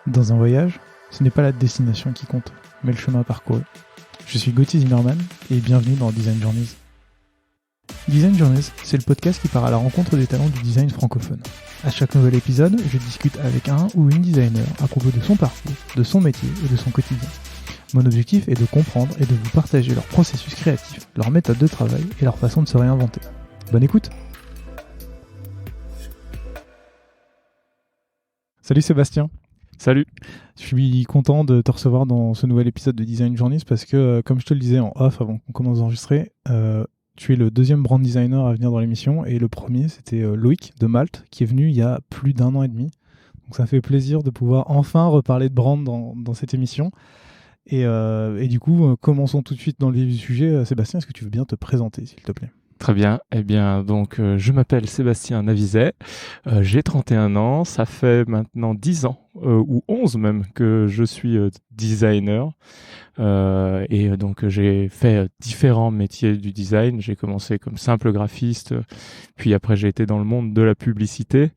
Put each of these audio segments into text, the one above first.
Dans un voyage, ce n'est pas la destination qui compte, mais le chemin parcouru. Je suis Gauthier Zimmerman et bienvenue dans Design Journeys. Design Journeys, c'est le podcast qui part à la rencontre des talents du design francophone. À chaque nouvel épisode, je discute avec un ou une designer à propos de son parcours, de son métier et de son quotidien. Mon objectif est de comprendre et de vous partager leur processus créatif, leur méthode de travail et leur façon de se réinventer. Bonne écoute! Salut Sébastien! Salut. Je suis content de te recevoir dans ce nouvel épisode de Design Journeys parce que, comme je te le disais en off avant qu'on commence à enregistrer, tu es le deuxième brand designer à venir dans l'émission et le premier c'était Loïc de Malte qui est venu il y a plus d'1 an et demi. Donc ça fait plaisir de pouvoir enfin reparler de brand dans cette émission. Et du coup, commençons tout de suite dans le vif du sujet. Sébastien, est-ce que tu veux bien te présenter s'il te plaît ? Très bien. Eh bien, donc, je m'appelle Sébastien Navizet. J'ai 31 ans. Ça fait maintenant 10 ans, ou 11 même, que je suis designer. Et donc, j'ai fait différents métiers du design. J'ai commencé comme simple graphiste. Puis après, j'ai été dans le monde de la publicité.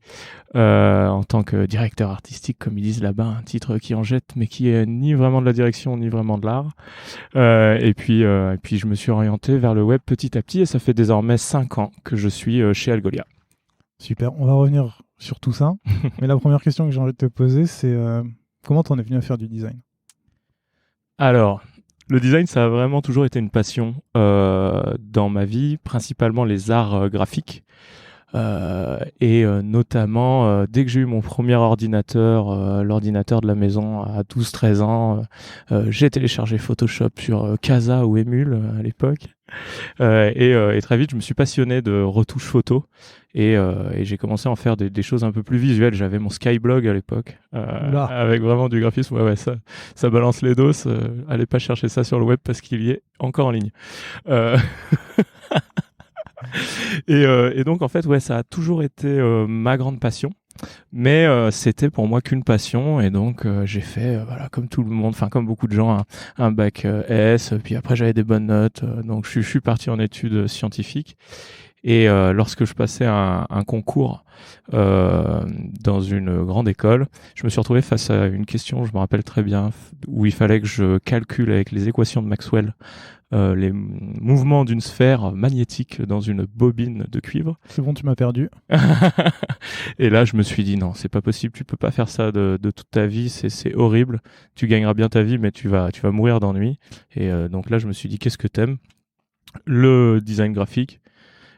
En tant que directeur artistique, comme ils disent là-bas, un titre qui en jette, mais qui est ni vraiment de la direction, ni vraiment de l'art. Et puis, je me suis orienté vers le web petit à petit, et ça fait désormais 5 ans que je suis chez Algolia. Super, on va revenir sur tout ça. Mais la première question que j'ai envie de te poser, c'est comment t'en es venu à faire du design ? Alors, le design, ça a vraiment toujours été une passion dans ma vie, principalement les arts graphiques. Et notamment dès que j'ai eu mon premier ordinateur, l'ordinateur de la maison à 12-13 ans, j'ai téléchargé Photoshop sur Casa ou Emule à l'époque, et très vite je me suis passionné de retouches photo et j'ai commencé à en faire des choses un peu plus visuelles. J'avais mon Skyblog à l'époque avec vraiment du graphisme. Ouais, ça balance les doses. Allez pas chercher ça sur le web parce qu'il y est encore en ligne. Et donc en fait ça a toujours été ma grande passion, mais c'était pour moi qu'une passion, et donc j'ai fait comme tout le monde, enfin comme beaucoup de gens, un bac S, puis après j'avais des bonnes notes, donc je suis parti en études scientifiques. Et lorsque je passais un concours dans une grande école, je me suis retrouvé face à une question, je me rappelle très bien, où il fallait que je calcule avec les équations de Maxwell les mouvements d'une sphère magnétique dans une bobine de cuivre. C'est bon, tu m'as perdu. Et là, je me suis dit, non, c'est pas possible, tu peux pas faire ça de toute ta vie, c'est horrible, tu gagneras bien ta vie, mais tu vas mourir d'ennui. Et donc là, je me suis dit, qu'est-ce que t'aimes ? Le design graphique.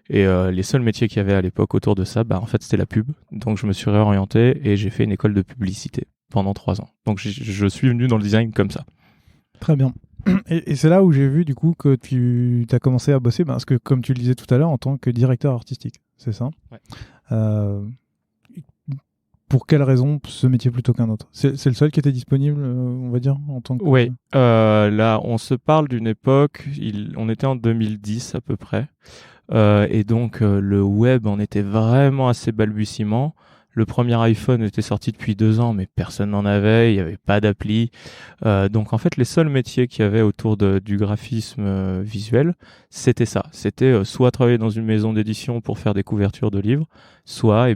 Et les seuls métiers qu'il y avait à l'époque autour de ça, en fait, c'était la pub. Donc, je me suis réorienté et j'ai fait une école de publicité pendant 3 ans. Donc, je suis venu dans le design comme ça. Très bien. Et c'est là où j'ai vu du coup que tu as commencé à bosser, parce que comme tu le disais tout à l'heure, en tant que directeur artistique, c'est ça ? Ouais. Pour quelle raison ce métier plutôt qu'un autre ? C'est le seul qui était disponible, on va dire, en tant que... Oui, là, on se parle d'une époque, on était en 2010 à peu près, et donc le web en était vraiment à ses balbutiements. Le premier iPhone était sorti depuis 2 ans, mais personne n'en avait, il n'y avait pas d'appli. Donc en fait, les seuls métiers qu'il y avait autour du graphisme visuel, c'était ça. C'était soit travailler dans une maison d'édition pour faire des couvertures de livres, soit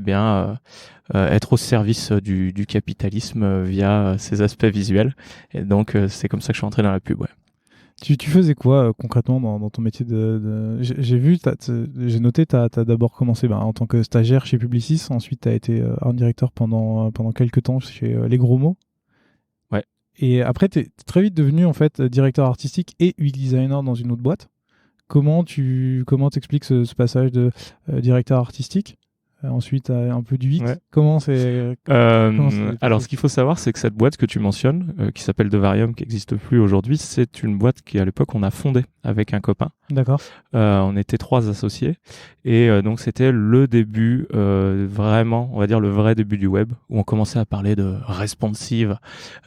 être au service du capitalisme via ses aspects visuels. Et donc c'est comme ça que je suis entré dans la pub, ouais. Tu faisais quoi concrètement dans ton métier J'ai vu, j'ai noté, tu as d'abord commencé en tant que stagiaire chez Publicis, ensuite tu as été art directeur pendant quelques temps chez Les Gros Mots. Ouais. Et après, tu es très vite devenu en fait directeur artistique et UX designer dans une autre boîte. Comment t'expliques ce passage de directeur artistique ensuite un peu du UX? Ouais. Comment c'est Alors, ce qu'il faut savoir, c'est que cette boîte que tu mentionnes, qui s'appelle Devarium, qui n'existe plus aujourd'hui, c'est une boîte qui, à l'époque, on a fondée avec un copain. D'accord. On était 3 associés, et donc c'était le début, vraiment, on va dire le vrai début du web, où on commençait à parler de responsive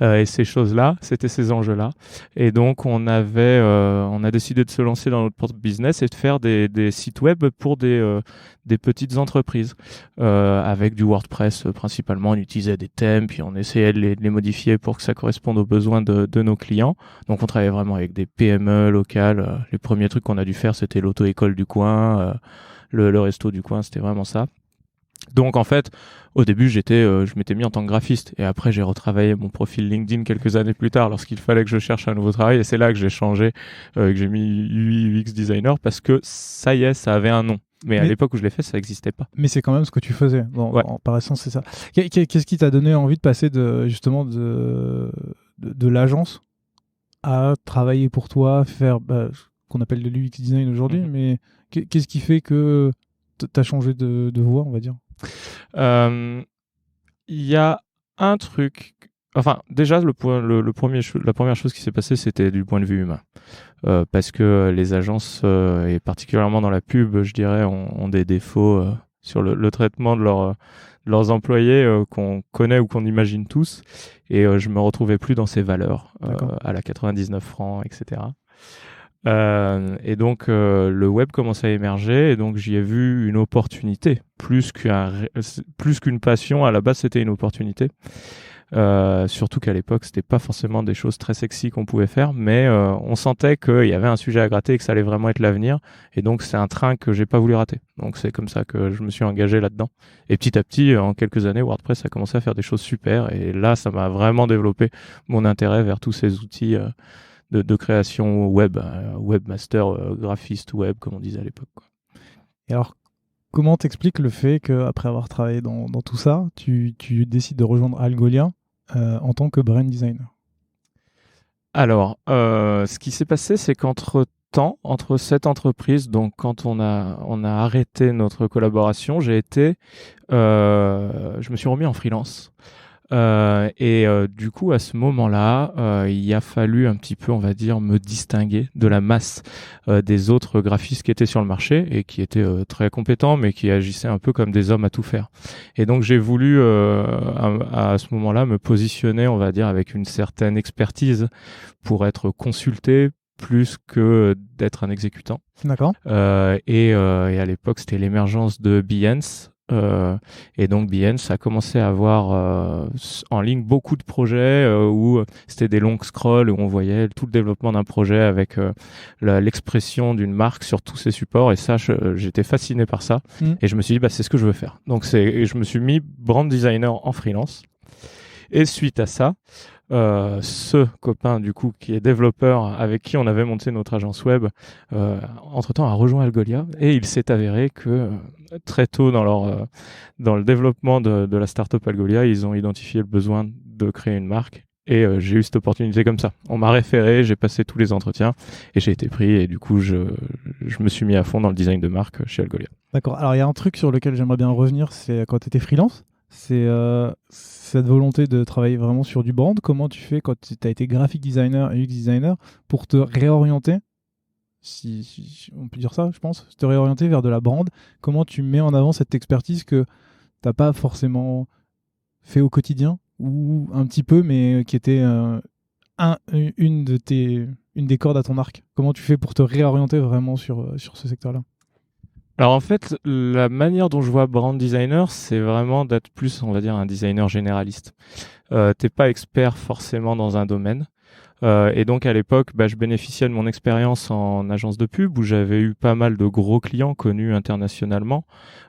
et ces choses-là, c'était ces enjeux-là. Et donc on a décidé de se lancer dans notre propre business et de faire des sites web pour des petites entreprises, avec du WordPress principalement. On utilisait des thèmes, puis on essayait de les modifier pour que ça corresponde aux besoins de nos clients. Donc on travaillait vraiment avec des PME locales. Les premiers trucs qu'on a dû faire, c'était l'auto-école du coin, le resto du coin, c'était vraiment ça. Donc en fait, au début, je m'étais mis en tant que graphiste et après j'ai retravaillé mon profil LinkedIn quelques années plus tard lorsqu'il fallait que je cherche un nouveau travail et c'est là que j'ai changé, que j'ai mis UI UX designer parce que ça y est, ça avait un nom. Mais à l'époque où je l'ai fait, ça n'existait pas. Mais c'est quand même ce que tu faisais. Ouais. Par essence, c'est ça. Qu'est-ce qui t'a donné envie de passer justement de l'agence à travailler pour toi, faire ce qu'on appelle de l'UX design aujourd'hui, mais qu'est-ce qui fait que t'as changé de voie, on va dire? Il y a un truc. Enfin, déjà, la première chose qui s'est passée, c'était du point de vue humain. Parce que les agences, et particulièrement dans la pub, je dirais, ont des défauts sur le traitement de leurs employés qu'on connaît ou qu'on imagine tous. Et je me retrouvais plus dans ces valeurs, à la 99 francs, etc. Et donc le web commençait à émerger et donc j'y ai vu une opportunité plus qu'une passion. À la base, c'était une opportunité. Surtout qu'à l'époque, c'était pas forcément des choses très sexy qu'on pouvait faire, mais on sentait qu'il y avait un sujet à gratter et que ça allait vraiment être l'avenir. Et donc, c'est un train que j'ai pas voulu rater. Donc, c'est comme ça que je me suis engagé là-dedans. Et petit à petit, en quelques années, WordPress a commencé à faire des choses super. Et là, ça m'a vraiment développé mon intérêt vers tous ces outils de création web, webmaster, graphiste web, comme on disait à l'époque, quoi. Et alors, comment t'expliques le fait qu'après avoir travaillé dans tout ça, tu décides de rejoindre Algolia en tant que brand designer? Alors, ce qui s'est passé, c'est entre cette entreprise, donc quand on a arrêté notre collaboration, je me suis remis en freelance. Du coup, à ce moment-là, il a fallu un petit peu, on va dire, me distinguer de la masse des autres graphistes qui étaient sur le marché et qui étaient très compétents, mais qui agissaient un peu comme des hommes à tout faire. Et donc, j'ai voulu, à ce moment-là, me positionner, on va dire, avec une certaine expertise pour être consulté plus que d'être un exécutant. D'accord. Et à l'époque, c'était l'émergence de Behance. Et donc Behance a commencé à avoir en ligne beaucoup de projets où c'était des longs scrolls où on voyait tout le développement d'un projet avec l'expression d'une marque sur tous ses supports et ça j'étais fasciné par ça et je me suis dit c'est ce que je veux faire. Donc je me suis mis brand designer en freelance et suite à ça ce copain du coup qui est développeur avec qui on avait monté notre agence web entre-temps a rejoint Algolia et il s'est avéré que très tôt dans le développement de la startup Algolia, ils ont identifié le besoin de créer une marque et j'ai eu cette opportunité comme ça. On m'a référé, j'ai passé tous les entretiens et j'ai été pris et du coup je me suis mis à fond dans le design de marque chez Algolia. D'accord. Alors il y a un truc sur lequel j'aimerais bien revenir, c'est quand tu étais freelance. C'est cette volonté de travailler vraiment sur du brand. Comment tu fais quand tu as été graphic designer et UX designer pour te réorienter, si on peut dire ça, je pense, te réorienter vers de la brand? Comment tu mets en avant cette expertise que tu n'as pas forcément fait au quotidien, ou un petit peu, mais qui était une des cordes à ton arc? Comment tu fais pour te réorienter vraiment sur ce secteur-là? Alors en fait, la manière dont je vois brand designer, c'est vraiment d'être plus, on va dire, un designer généraliste. T'es pas expert forcément dans un domaine. Et donc à l'époque, je bénéficiais de mon expérience en agence de pub où j'avais eu pas mal de gros clients connus internationalement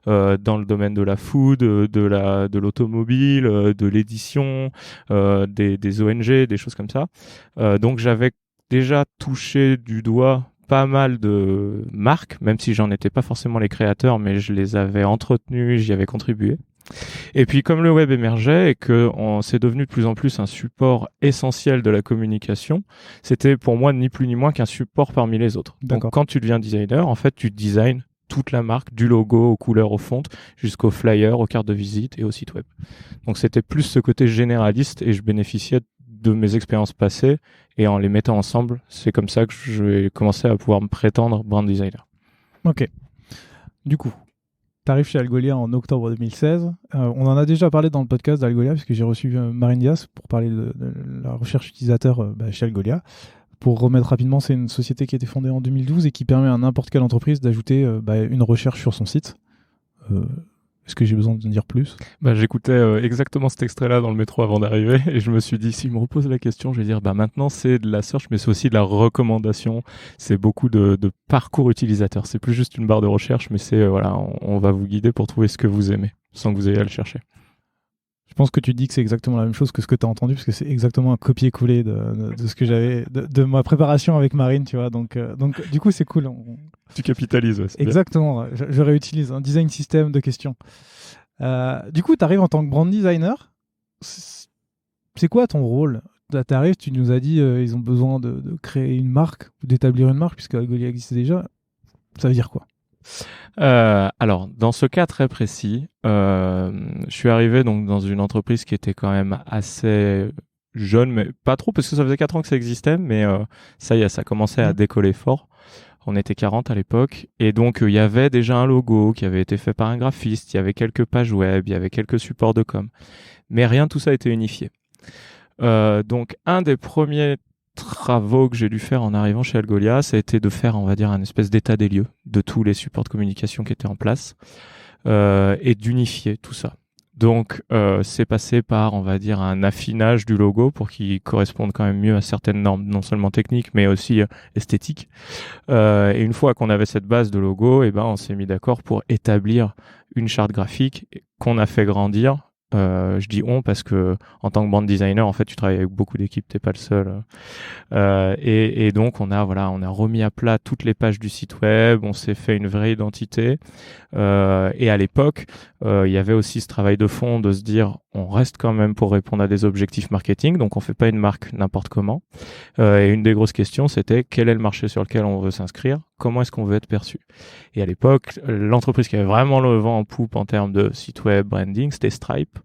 dans le domaine de la food, de l'automobile, de l'édition, des ONG, des choses comme ça. Donc j'avais déjà touché du doigt pas mal de marques, même si j'en étais pas forcément les créateurs, mais je les avais entretenues, j'y avais contribué. Et puis comme le web émergeait et que c'est devenu de plus en plus un support essentiel de la communication, c'était pour moi ni plus ni moins qu'un support parmi les autres. Donc quand tu deviens designer, en fait tu designs toute la marque, du logo aux couleurs, aux fontes, jusqu'aux flyers, aux cartes de visite et au site web. Donc c'était plus ce côté généraliste et je bénéficiais de mes expériences passées et en les mettant ensemble, c'est comme ça que je vais commencer à pouvoir me prétendre brand designer. Ok. Du coup, tu arrives chez Algolia en octobre 2016. On en a déjà parlé dans le podcast d'Algolia puisque j'ai reçu Marine Dias pour parler de la recherche utilisateur chez Algolia. Pour remettre rapidement, c'est une société qui a été fondée en 2012 et qui permet à n'importe quelle entreprise d'ajouter une recherche sur son site. Est-ce que j'ai besoin de dire plus? J'écoutais exactement cet extrait-là dans le métro avant d'arriver et je me suis dit, s'il me repose la question, je vais dire, maintenant c'est de la search, mais c'est aussi de la recommandation. C'est beaucoup de parcours utilisateur. C'est plus juste une barre de recherche, mais c'est, on va vous guider pour trouver ce que vous aimez. sans que vous ayez à le chercher. Je pense que tu dis que c'est exactement la même chose que ce que tu as entendu, parce que c'est exactement un copier-coller de ce que j'avais, de ma préparation avec Marine, tu vois. Donc du coup, c'est cool. Tu capitalises, ouais, exactement. Je réutilise un design system de questions. Du coup, tu arrives en tant que brand designer. C'est quoi ton rôle? Tu arrives, tu nous as dit ils ont besoin de créer une marque, d'établir une marque, puisque Algolia existait déjà. Ça veut dire quoi? Alors, dans ce cas très précis, je suis arrivé donc dans une entreprise qui était quand même assez jeune, mais pas trop, parce que ça faisait 4 ans que ça existait, mais ça y est, ça commençait à décoller fort. On était 40 à l'époque, et donc il y avait déjà un logo qui avait été fait par un graphiste, il y avait quelques pages web, il y avait quelques supports de com, mais rien de tout ça a été unifié. Donc un des premiers travaux que j'ai dû faire en arrivant chez Algolia, ça a été de faire, on va dire, un espèce d'état des lieux de tous les supports de communication qui étaient en place et d'unifier tout ça. Donc, c'est passé par, on va dire, un affinage du logo pour qu'il corresponde quand même mieux à certaines normes, non seulement techniques, mais aussi esthétiques. Et une fois qu'on avait cette base de logo, eh ben, on s'est mis d'accord pour établir une charte graphique qu'on a fait grandir. Je dis on parce que en tant que brand designer, en fait, tu travailles avec beaucoup d'équipes, t'es pas le seul. Et donc on a remis à plat toutes les pages du site web, on s'est fait une vraie identité. Et à l'époque, il y avait aussi ce travail de fond de se dire, on reste quand même pour répondre à des objectifs marketing, donc on fait pas une marque n'importe comment. Et une des grosses questions, c'était quel est le marché sur lequel on veut s'inscrire, comment est-ce qu'on veut être perçu. Et à l'époque, l'entreprise qui avait vraiment le vent en poupe en termes de site web, branding, c'était Stripe.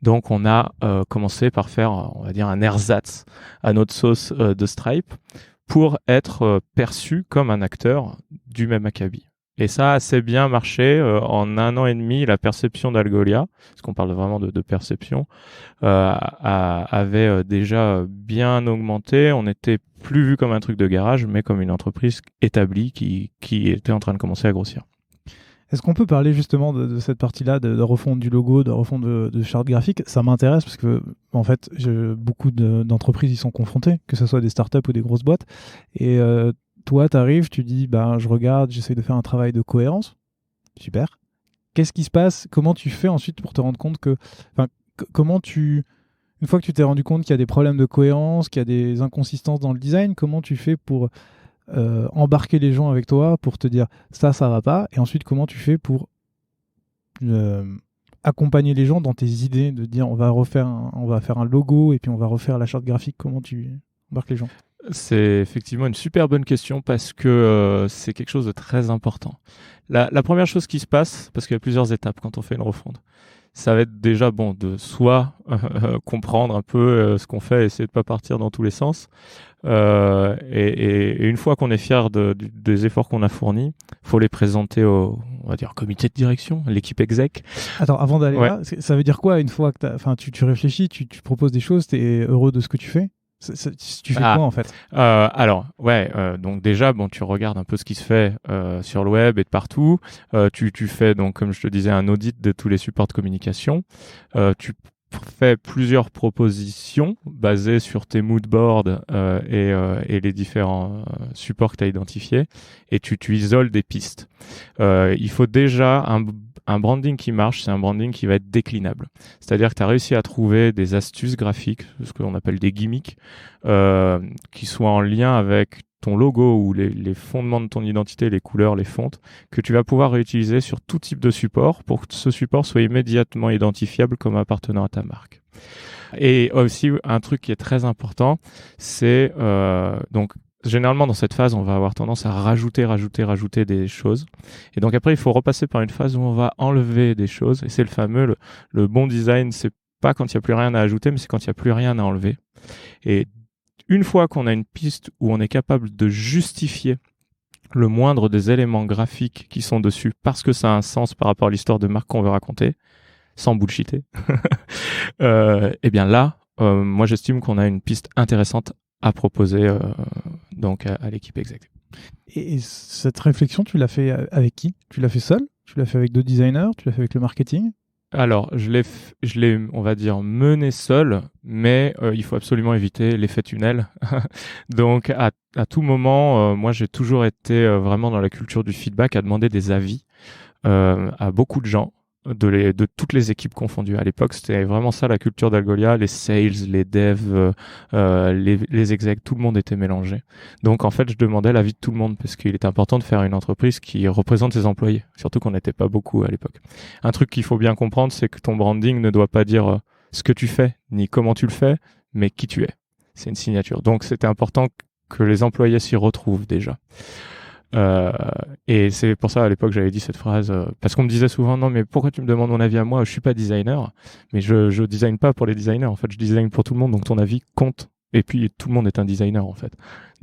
Donc on a commencé par faire, on va dire, un ersatz à notre sauce de Stripe pour être perçu comme un acteur du même acabit. Et ça a assez bien marché. En 1 an et demi, la perception d'Algolia, parce qu'on parle vraiment de perception, avait déjà bien augmenté. On n'était plus vu comme un truc de garage, mais comme une entreprise établie qui était en train de commencer à grossir. Est-ce qu'on peut parler justement de cette partie-là, de refonte du logo, de refonte de charte graphique? Ça m'intéresse parce que, en fait, beaucoup d'entreprises y sont confrontées, que ce soit des startups ou des grosses boîtes. Et toi, tu arrives, tu dis, je regarde, j'essaie de faire un travail de cohérence. Super. Qu'est-ce qui se passe? Comment tu fais ensuite pour te rendre compte que... Une fois que tu t'es rendu compte qu'il y a des problèmes de cohérence, qu'il y a des inconsistances dans le design, comment tu fais pour embarquer les gens avec toi, pour te dire ça va pas, et ensuite comment tu fais pour accompagner les gens dans tes idées, de dire on va faire un logo et puis on va refaire la charte graphique? Comment tu embarques les gens? C'est effectivement une super bonne question parce que c'est quelque chose de très important. La première chose qui se passe, parce qu'il y a plusieurs étapes quand on fait une refonte, ça va être déjà de soit comprendre un peu ce qu'on fait, essayer de pas partir dans tous les sens. Et une fois qu'on est fier des efforts qu'on a fournis, faut les présenter au, on va dire, comité de direction, l'équipe exec. Attends, avant d'aller là, ça veut dire quoi une fois que tu réfléchis, tu proposes des choses, tu es heureux de ce que tu fais? Tu fais quoi en fait? Donc déjà, tu regardes un peu ce qui se fait sur le web et de partout. Tu fais donc, comme je te disais, un audit de tous les supports de communication. Tu fais plusieurs propositions basées sur tes mood boards et les différents supports que tu as identifiés, et tu isoles des pistes. Il faut déjà un branding qui marche, c'est un branding qui va être déclinable. C'est-à-dire que tu as réussi à trouver des astuces graphiques, ce qu'on appelle des gimmicks, qui soient en lien avec ton logo ou les fondements de ton identité, les couleurs, les fontes, que tu vas pouvoir réutiliser sur tout type de support pour que ce support soit immédiatement identifiable comme appartenant à ta marque. Et aussi, un truc qui est très important, c'est donc généralement dans cette phase, on va avoir tendance à rajouter des choses. Et donc après, il faut repasser par une phase où on va enlever des choses. Et c'est le fameux, le bon design, c'est pas quand il n'y a plus rien à ajouter, mais c'est quand il n'y a plus rien à enlever. Et une fois qu'on a une piste où on est capable de justifier le moindre des éléments graphiques qui sont dessus parce que ça a un sens par rapport à l'histoire de marque qu'on veut raconter, sans bullshiter, et bien là, moi j'estime qu'on a une piste intéressante à proposer donc à l'équipe exec. Et cette réflexion, tu l'as fait avec qui? Tu l'as fait seul? Tu l'as fait avec d'autres designers? Tu l'as fait avec le marketing? Alors, je l'ai, on va dire, mené seul, mais il faut absolument éviter l'effet tunnel. Donc, à tout moment, moi, j'ai toujours été vraiment dans la culture du feedback, à demander des avis à beaucoup de gens. de toutes les équipes confondues. À l'époque, c'était vraiment ça la culture d'Algolia, les sales, les devs, les execs, tout le monde était mélangé. Donc en fait, je demandais l'avis de tout le monde parce qu'il est important de faire une entreprise qui représente ses employés, surtout qu'on n'était pas beaucoup à l'époque. Un truc qu'il faut bien comprendre, c'est que ton branding ne doit pas dire ce que tu fais, ni comment tu le fais, mais qui tu es. C'est une signature. Donc c'était important que les employés s'y retrouvent déjà. Et c'est pour ça à l'époque j'avais dit cette phrase parce qu'on me disait souvent non mais pourquoi tu me demandes mon avis à moi, je suis pas designer, mais je design pas pour les designers, en fait je design pour tout le monde, donc ton avis compte, et puis tout le monde est un designer en fait.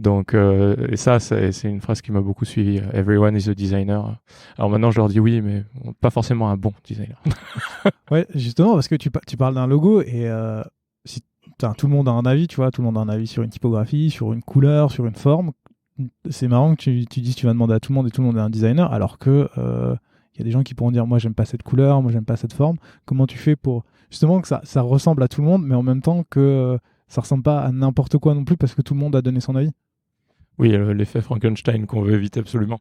Donc et ça c'est une phrase qui m'a beaucoup suivi, everyone is a designer. Alors maintenant je leur dis oui, mais pas forcément un bon designer. Ouais, justement, parce que tu parles d'un logo et si tout le monde a un avis, tu vois, tout le monde a un avis sur une typographie, sur une couleur, sur une forme. C'est marrant que tu dises que tu vas demander à tout le monde et tout le monde est un designer, alors que y a des gens qui pourront dire moi j'aime pas cette couleur, moi j'aime pas cette forme. Comment tu fais pour justement que ça ressemble à tout le monde, mais en même temps que ça ressemble pas à n'importe quoi non plus parce que tout le monde a donné son avis? Oui, l'effet Frankenstein qu'on veut éviter absolument.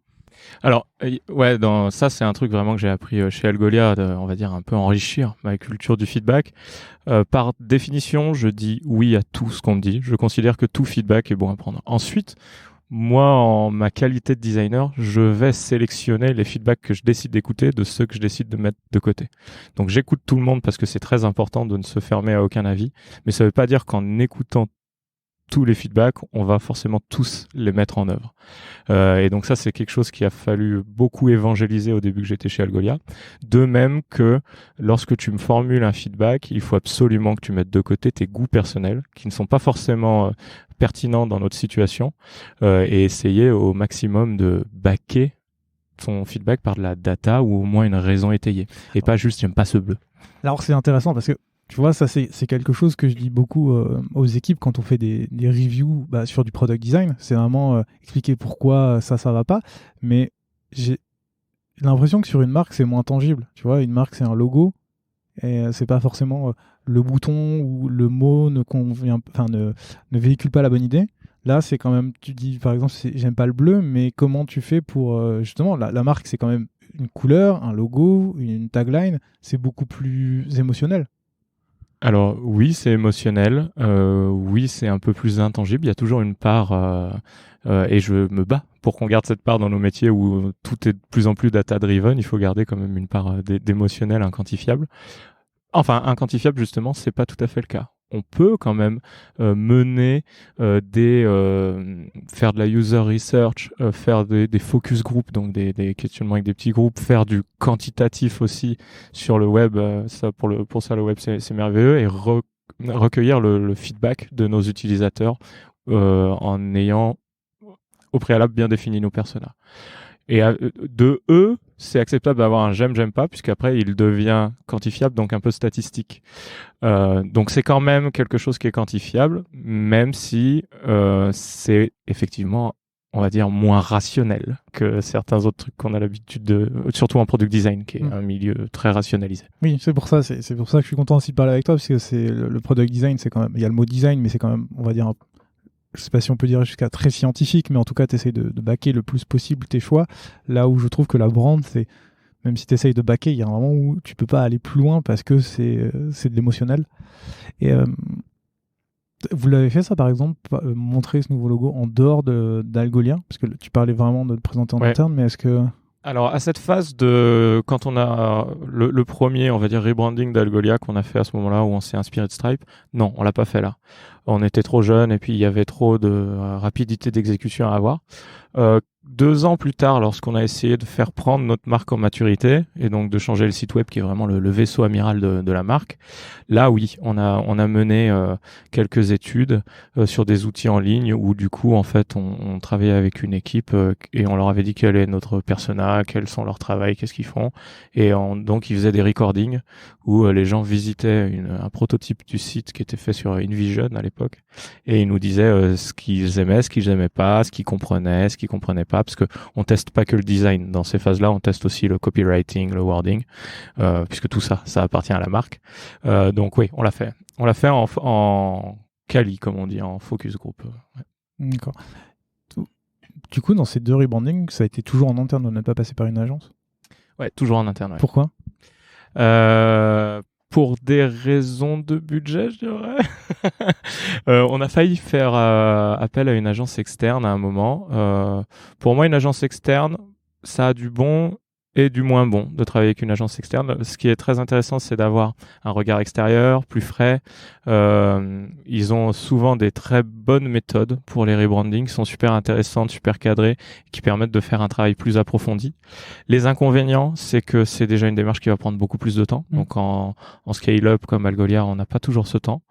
Alors, ouais, ça, c'est un truc vraiment que j'ai appris chez Algolia, on va dire un peu enrichir ma culture du feedback. Par définition, je dis oui à tout ce qu'on me dit. Je considère que tout feedback est bon à prendre. Ensuite, moi, en ma qualité de designer, je vais sélectionner les feedbacks que je décide d'écouter de ceux que je décide de mettre de côté. Donc, j'écoute tout le monde parce que c'est très important de ne se fermer à aucun avis. Mais ça ne veut pas dire qu'en écoutant tous les feedbacks, on va forcément tous les mettre en œuvre. Et donc ça, c'est quelque chose qui a fallu beaucoup évangéliser au début que j'étais chez Algolia. De même que lorsque tu me formules un feedback, il faut absolument que tu mettes de côté tes goûts personnels, qui ne sont pas forcément pertinents dans notre situation, et essayer au maximum de backer ton feedback par de la data ou au moins une raison étayée. Et pas juste, j'aime pas ce bleu. Alors c'est intéressant parce que tu vois, ça c'est quelque chose que je dis beaucoup aux équipes quand on fait des reviews sur du product design. C'est vraiment expliquer pourquoi ça va pas. Mais j'ai l'impression que sur une marque, c'est moins tangible. Tu vois, une marque, c'est un logo et c'est pas forcément le bouton ou le mot ne véhicule pas la bonne idée. Là, c'est quand même, tu dis par exemple, j'aime pas le bleu, mais comment tu fais pour justement, la marque, c'est quand même une couleur, un logo, une tagline, c'est beaucoup plus émotionnel. Alors oui, c'est émotionnel, oui, c'est un peu plus intangible, il y a toujours une part, et je me bats pour qu'on garde cette part dans nos métiers où tout est de plus en plus data-driven, il faut garder quand même une part d'émotionnel inquantifiable. Enfin, inquantifiable justement, c'est pas tout à fait le cas. On peut quand même mener faire de la user research, faire des focus group, donc des questionnements avec des petits groupes, faire du quantitatif aussi sur le web. Ça pour ça le web c'est merveilleux, et recueillir le feedback de nos utilisateurs en ayant au préalable bien défini nos personas. Et de eux, c'est acceptable d'avoir un j'aime pas, puisqu'après il devient quantifiable, donc un peu statistique. Donc c'est quand même quelque chose qui est quantifiable, même si c'est effectivement, on va dire, moins rationnel que certains autres trucs qu'on a l'habitude de, surtout en product design, qui est un milieu très rationalisé. Oui, c'est pour ça que je suis content aussi de parler avec toi, parce que c'est le product design, c'est quand même, il y a le mot design, mais c'est quand même, on va dire, je sais pas si on peut dire jusqu'à très scientifique, mais en tout cas, tu essayes de backer le plus possible tes choix. Là où je trouve que la brand, c'est, même si tu essayes de backer, il y a un moment où tu peux pas aller plus loin parce que c'est de l'émotionnel. Et vous l'avez fait ça, par exemple, montrer ce nouveau logo en dehors d'Algolia, parce que tu parlais vraiment de le présenter en interne, mais est-ce que... Alors, à cette phase de, quand on a le premier, on va dire, rebranding d'Algolia qu'on a fait à ce moment-là, où on s'est inspiré de Stripe, non, on l'a pas fait là. On était trop jeunes et puis il y avait trop de rapidité d'exécution à avoir. 2 ans plus tard, lorsqu'on a essayé de faire prendre notre marque en maturité et donc de changer le site web qui est vraiment le vaisseau amiral de la marque, là oui, on a mené quelques études sur des outils en ligne où du coup en fait on travaillait avec une équipe et on leur avait dit quel est notre persona, quels sont leurs travails, qu'est-ce qu'ils font, et donc ils faisaient des recordings où les gens visitaient un prototype du site qui était fait sur InVision à l'époque et ils nous disaient ce qu'ils aimaient, ce qu'ils aimaient pas, ce qu'ils comprenaient, ce qu'ils comprenaient pas, parce que on teste pas que le design dans ces phases-là, on teste aussi le copywriting, le wording, puisque tout ça appartient à la marque. Donc oui, on l'a fait en quali, comme on dit, en focus group. Ouais. D'accord. Du coup, dans ces 2 rebrandings, ça a été toujours en interne, on n'a pas passé par une agence? Ouais, toujours en interne. Ouais. Pourquoi? Pour des raisons de budget, je dirais. On a failli faire appel à une agence externe à un moment. Pour moi, une agence externe, ça a du bon et du moins bon de travailler avec une agence externe. Ce qui est très intéressant, c'est d'avoir un regard extérieur, plus frais. Ils ont souvent des très bonnes méthodes pour les rebrandings, qui sont super intéressantes, super cadrées, qui permettent de faire un travail plus approfondi. Les inconvénients, c'est que c'est déjà une démarche qui va prendre beaucoup plus de temps. Donc en scale-up comme Algolia, on n'a pas toujours ce temps.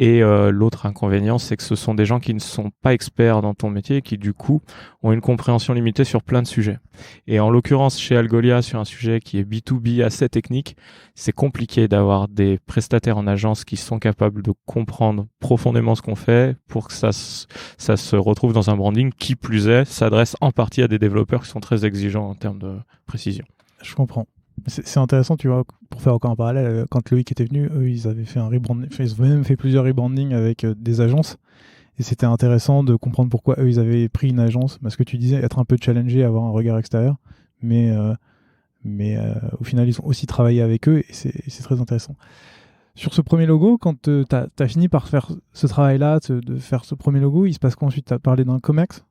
Et l'autre inconvénient, c'est que ce sont des gens qui ne sont pas experts dans ton métier et qui, du coup, ont une compréhension limitée sur plein de sujets. Et en l'occurrence, chez Algolia, sur un sujet qui est B2B assez technique, c'est compliqué d'avoir des prestataires en agence qui sont capables de comprendre profondément ce qu'on fait pour que ça se retrouve dans un branding qui, plus est, s'adresse en partie à des développeurs qui sont très exigeants en termes de précision. Je comprends. C'est intéressant, tu vois, pour faire encore un parallèle, quand Loïc était venu, eux, ils avaient fait un rebranding, ils avaient même fait plusieurs rebrandings avec des agences, et c'était intéressant de comprendre pourquoi eux, ils avaient pris une agence, parce que tu disais être un peu challengé, avoir un regard extérieur, mais au final, ils ont aussi travaillé avec eux, et c'est très intéressant. Sur ce premier logo, quand tu as fini par faire ce travail-là, de faire ce premier logo, il se passe quoi ensuite? Tu as parlé d'un COMEX?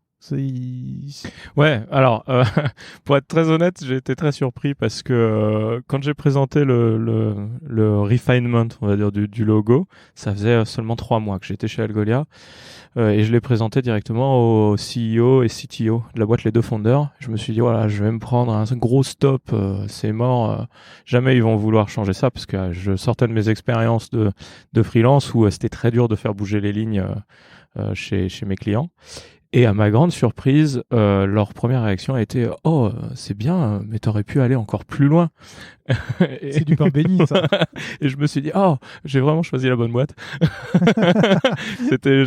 Ouais, alors pour être très honnête, j'ai été très surpris parce que quand j'ai présenté le refinement, on va dire, du logo, ça faisait seulement 3 mois que j'étais chez Algolia et je l'ai présenté directement au CEO et CTO de la boîte, les deux fondeurs. Je me suis dit, voilà, je vais me prendre un gros stop, c'est mort, jamais ils vont vouloir changer ça parce que je sortais de mes expériences de freelance où c'était très dur de faire bouger les lignes chez mes clients. Et à ma grande surprise, leur première réaction a été « Oh, c'est bien, mais t'aurais pu aller encore plus loin. » C'est du pain béni, ça. Et je me suis dit « Oh, j'ai vraiment choisi la bonne boîte. » C'était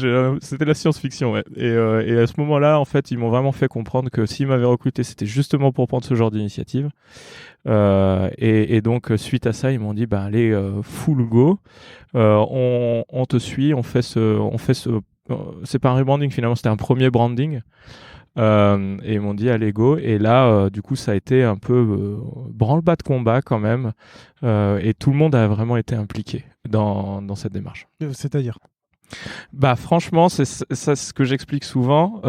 la science-fiction, ouais. Et à ce moment-là, en fait, ils m'ont vraiment fait comprendre que s'ils m'avaient recruté, c'était justement pour prendre ce genre d'initiative. Et donc, suite à ça, ils m'ont dit « Allez, full go. On te suit, on fait ce c'est pas un rebranding finalement, c'était un premier branding et ils m'ont dit allez go, et là du coup ça a été un peu branle-bas de combat quand même, et tout le monde a vraiment été impliqué dans cette démarche. C'est-à-dire franchement, c'est ça ce que j'explique souvent.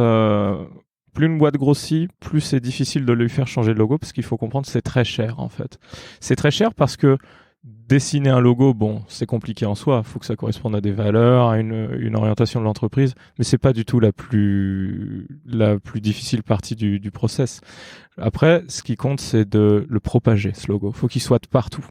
Plus une boîte grossit, plus c'est difficile de lui faire changer de logo, parce qu'il faut comprendre que c'est très cher en fait. C'est très cher parce que dessiner un logo, bon, c'est compliqué en soi. Il faut que ça corresponde à des valeurs, à une orientation de l'entreprise, mais c'est pas du tout la plus difficile partie du process. Après, ce qui compte, c'est de le propager, ce logo. Il faut qu'il soit de partout.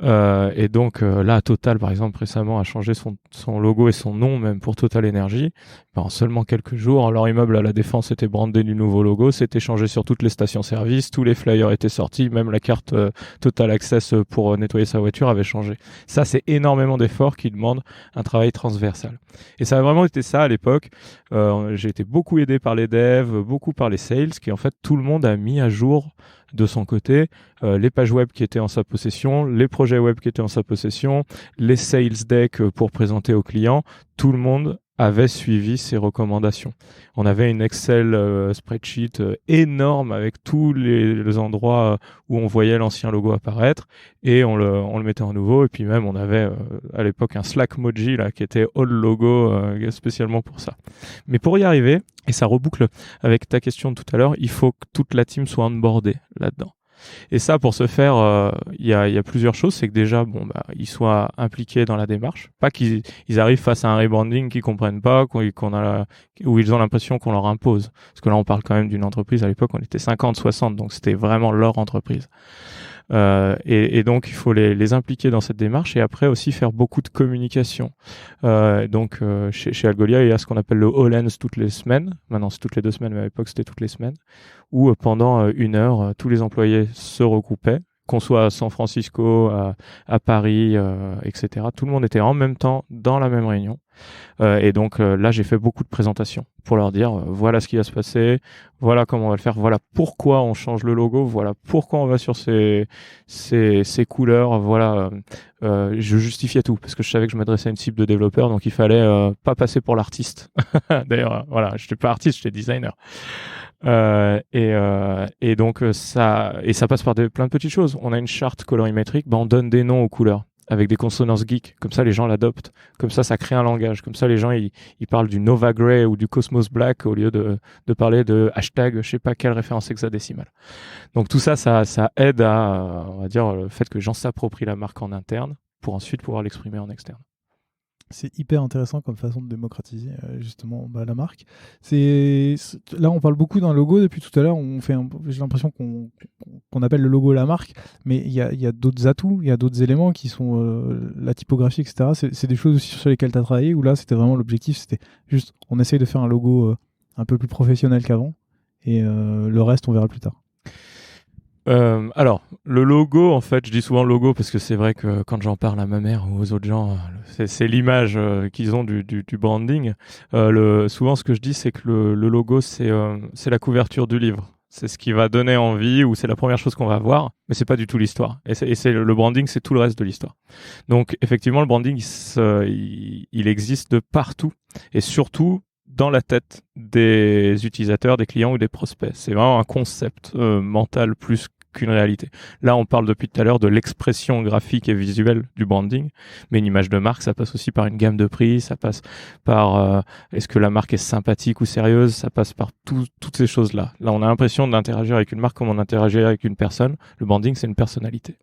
Et donc là, Total, par exemple, récemment a changé son logo et son nom même pour Total Energy. En seulement quelques jours, leur immeuble à la Défense était brandé du nouveau logo, c'était changé sur toutes les stations-service, tous les flyers étaient sortis, même la carte Total Access pour nettoyer sa voiture avait changé. Ça, c'est énormément d'efforts qui demandent un travail transversal. Et ça a vraiment été ça à l'époque. J'ai été beaucoup aidé par les devs, beaucoup par les sales, qui en fait, tout le monde a mis à jour de son côté les pages web qui étaient en sa possession, les projets web qui étaient en sa possession, les sales decks pour présenter aux clients. Tout le monde avait suivi ses recommandations. On avait une Excel spreadsheet énorme avec tous les endroits où on voyait l'ancien logo apparaître, et on le mettait en nouveau. Et puis même on avait à l'époque un Slackmoji là qui était all logo spécialement pour ça. Mais pour y arriver, et ça reboucle avec ta question de tout à l'heure, il faut que toute la team soit onboardée là-dedans. Et ça, pour ce faire, il y a plusieurs choses. C'est que déjà, ils soient impliqués dans la démarche. Pas qu'ils arrivent face à un rebranding qu'ils comprennent pas, où ils ont l'impression qu'on leur impose. Parce que là, on parle quand même d'une entreprise. À l'époque, on était 50, 60, donc c'était vraiment leur entreprise. Et donc, il faut les impliquer dans cette démarche, et après aussi faire beaucoup de communication. Donc, chez Algolia, il y a ce qu'on appelle le All-Hands toutes les semaines. Maintenant, c'est toutes les 2 semaines, mais à l'époque, c'était toutes les semaines. Où pendant 1 heure, tous les employés se regroupaient, qu'on soit à San Francisco, à Paris, etc. Tout le monde était en même temps dans la même réunion. Et donc là, j'ai fait beaucoup de présentations pour leur dire voilà ce qui va se passer, voilà comment on va le faire, voilà pourquoi on change le logo, voilà pourquoi on va sur ces couleurs, voilà. Je justifiais tout parce que je savais que je m'adressais à une cible de développeurs, donc il fallait pas passer pour l'artiste. D'ailleurs, voilà, je n'étais pas artiste, j'étais designer. Et donc ça passe par plein de petites choses. On a une charte colorimétrique, on donne des noms aux couleurs avec des consonances geeks, comme ça les gens l'adoptent, comme ça crée un langage, comme ça les gens ils parlent du Nova Grey ou du Cosmos Black au lieu de parler de hashtag je sais pas quelle référence hexadécimale. Donc tout ça aide à, on va dire, le fait que les gens s'approprient la marque en interne pour ensuite pouvoir l'exprimer en externe. C'est hyper intéressant comme façon de démocratiser justement la marque. Là, on parle beaucoup d'un logo depuis tout à l'heure. J'ai l'impression qu'on appelle le logo la marque, mais il y a d'autres atouts, il y a d'autres éléments qui sont la typographie, etc. C'est des choses aussi sur lesquelles tu as travaillé, où là, c'était vraiment l'objectif, c'était juste, on essaye de faire un logo un peu plus professionnel qu'avant, et le reste, on verra plus tard. Alors, le logo, en fait, je dis souvent logo parce que c'est vrai que quand j'en parle à ma mère ou aux autres gens, c'est l'image qu'ils ont du branding. Souvent, ce que je dis, c'est que le logo, c'est la couverture du livre. C'est ce qui va donner envie ou c'est la première chose qu'on va voir, mais c'est pas du tout l'histoire. Et le branding, c'est tout le reste de l'histoire. Donc, effectivement, le branding, il existe de partout et surtout dans la tête des utilisateurs, des clients ou des prospects. C'est vraiment un concept mental plus qu'une réalité. Là, on parle depuis tout à l'heure de l'expression graphique et visuelle du branding, mais une image de marque, ça passe aussi par une gamme de prix, ça passe par est-ce que la marque est sympathique ou sérieuse, ça passe par toutes ces choses-là. Là, on a l'impression d'interagir avec une marque comme on interagit avec une personne. Le branding, c'est une personnalité.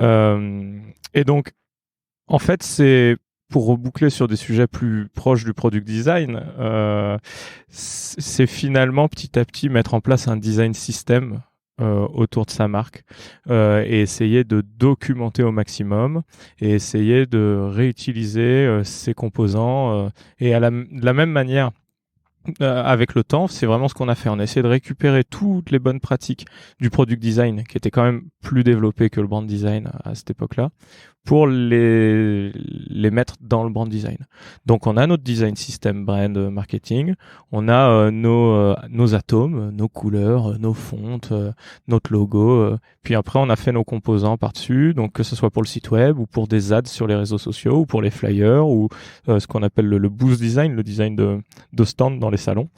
Et donc, en fait, c'est pour reboucler sur des sujets plus proches du product design, c'est finalement petit à petit mettre en place un design system autour de sa marque et essayer de documenter au maximum et essayer de réutiliser ses composants et de la même manière avec le temps, c'est vraiment ce qu'on a fait. On a essayé de récupérer toutes les bonnes pratiques du product design, qui était quand même plus développé que le brand design à cette époque-là, pour les mettre dans le brand design. Donc, on a notre design system brand marketing, on a nos atomes, nos couleurs, nos fontes, notre logo. Puis après, on a fait nos composants par-dessus, donc que ce soit pour le site web ou pour des ads sur les réseaux sociaux ou pour les flyers ou ce qu'on appelle le booth design, le design de stand dans les salons.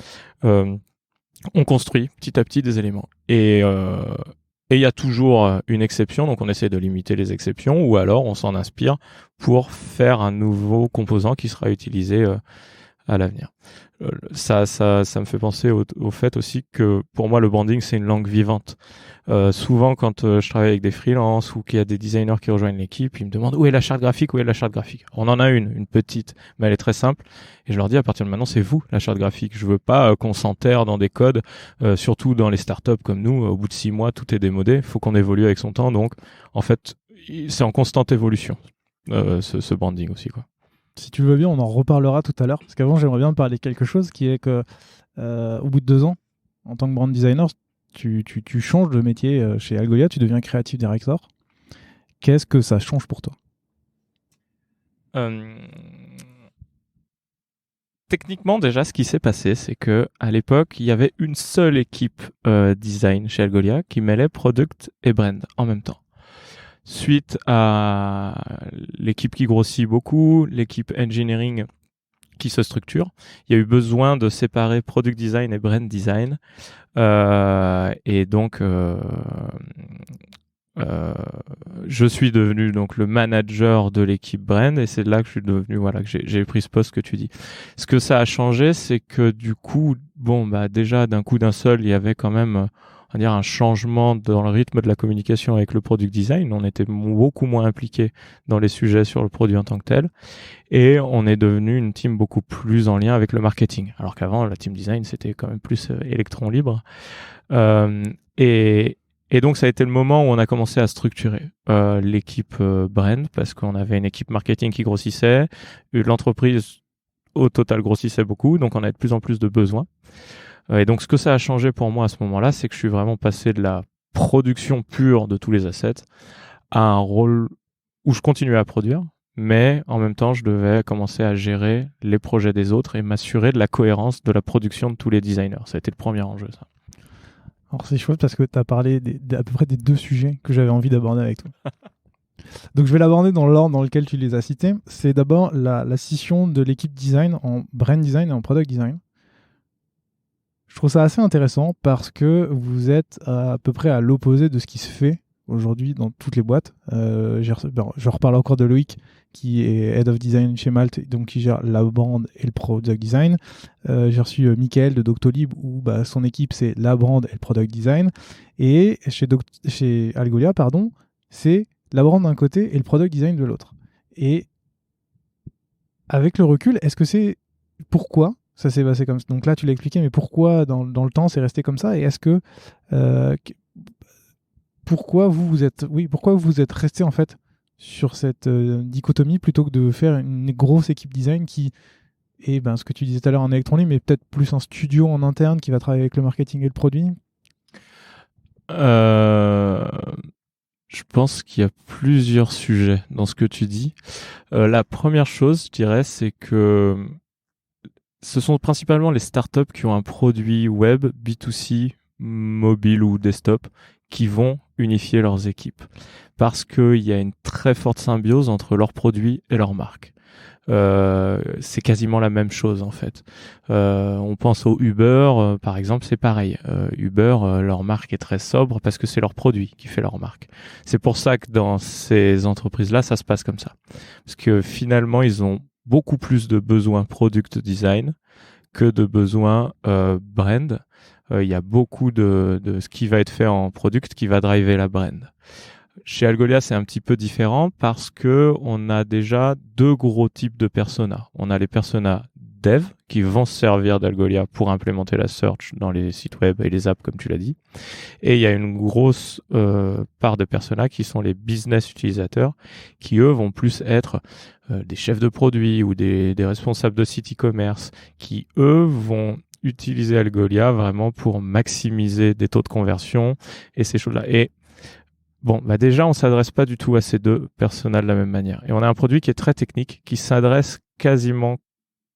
On construit petit à petit des éléments. Et il y a toujours une exception, donc on essaie de limiter les exceptions, ou alors on s'en inspire pour faire un nouveau composant qui sera utilisé à l'avenir. Ça me fait penser au fait aussi que pour moi le branding c'est une langue vivante. Souvent quand je travaille avec des freelances ou qu'il y a des designers qui rejoignent l'équipe, ils me demandent où est la charte graphique, où est la charte graphique. On en a une petite, mais elle est très simple. Et je leur dis à partir de maintenant c'est vous la charte graphique. Je veux pas qu'on s'enterre dans des codes, surtout dans les startups comme nous. Au bout de 6 mois tout est démodé. Il faut qu'on évolue avec son temps. Donc en fait c'est en constante évolution ce branding aussi quoi. Si tu le veux bien, on en reparlera tout à l'heure. Parce qu'avant, j'aimerais bien parler de quelque chose qui est que, au bout de 2 ans, en tant que brand designer, tu changes de métier chez Algolia, tu deviens creative director. Qu'est-ce que ça change pour toi ? Techniquement, déjà, ce qui s'est passé, c'est que à l'époque, il y avait une seule équipe design chez Algolia qui mêlait product et brand en même temps. Suite à l'équipe qui grossit beaucoup, l'équipe engineering qui se structure, il y a eu besoin de séparer product design et brand design. Et donc, je suis devenu donc le manager de l'équipe brand et c'est là que je suis devenu que j'ai pris ce poste que tu dis. Ce que ça a changé, c'est que du coup, déjà d'un coup d'un seul, il y avait quand même on va dire un changement dans le rythme de la communication avec le product design. On était beaucoup moins impliqué dans les sujets sur le produit en tant que tel. Et on est devenu une team beaucoup plus en lien avec le marketing. Alors qu'avant, la team design, c'était quand même plus électron libre. Et donc, ça a été le moment où on a commencé à structurer l'équipe brand parce qu'on avait une équipe marketing qui grossissait. L'entreprise, au total, grossissait beaucoup. Donc, on avait de plus en plus de besoins. Et donc, ce que ça a changé pour moi à ce moment-là, c'est que je suis vraiment passé de la production pure de tous les assets à un rôle où je continuais à produire, mais en même temps, je devais commencer à gérer les projets des autres et m'assurer de la cohérence de la production de tous les designers. Ça a été le premier enjeu, ça. Alors c'est chouette parce que tu as parlé à peu près des 2 sujets que j'avais envie d'aborder avec toi. Donc je vais l'aborder dans l'ordre dans lequel tu les as cités. C'est d'abord la scission de l'équipe design en brand design et en product design. Je trouve ça assez intéressant parce que vous êtes à peu près à l'opposé de ce qui se fait aujourd'hui dans toutes les boîtes. Je reparle encore de Loïc qui est Head of Design chez Malte, donc qui gère la brand et le Product Design. J'ai reçu Mickaël de Doctolib où son équipe c'est la brand et le Product Design. Et chez Algolia, c'est la brand d'un côté et le Product Design de l'autre. Et avec le recul, est-ce que c'est pourquoi ça s'est passé comme ça? Donc là, tu l'as expliqué, mais pourquoi dans le temps c'est resté comme ça? Et est-ce que pourquoi vous êtes resté en fait sur cette dichotomie plutôt que de faire une grosse équipe design qui est ce que tu disais tout à l'heure en électronique, mais peut-être plus un studio en interne qui va travailler avec le marketing et le produit? Je pense qu'il y a plusieurs sujets dans ce que tu dis. La première chose, je dirais, c'est que ce sont principalement les startups qui ont un produit web, B2C, mobile ou desktop, qui vont unifier leurs équipes. Parce qu'il y a une très forte symbiose entre leurs produits et leurs marques. C'est quasiment la même chose en fait. On pense au Uber, par exemple, c'est pareil. Uber, leur marque est très sobre parce que c'est leur produit qui fait leur marque. C'est pour ça que dans ces entreprises-là, ça se passe comme ça. Parce que finalement, ils ont beaucoup plus de besoins product design que de besoins brand. Il y a beaucoup de ce qui va être fait en product qui va driver la brand. Chez Algolia, c'est un petit peu différent parce que on a déjà 2 gros types de personas. On a les personas dev qui vont se servir d'Algolia pour implémenter la search dans les sites web et les apps, comme tu l'as dit. Et il y a une grosse part de personas qui sont les business utilisateurs qui, eux, vont plus être des chefs de produits ou des responsables de sites e-commerce qui, eux, vont utiliser Algolia vraiment pour maximiser des taux de conversion et ces choses-là. Et déjà, on s'adresse pas du tout à ces 2 personas de la même manière. Et on a un produit qui est très technique, qui s'adresse quasiment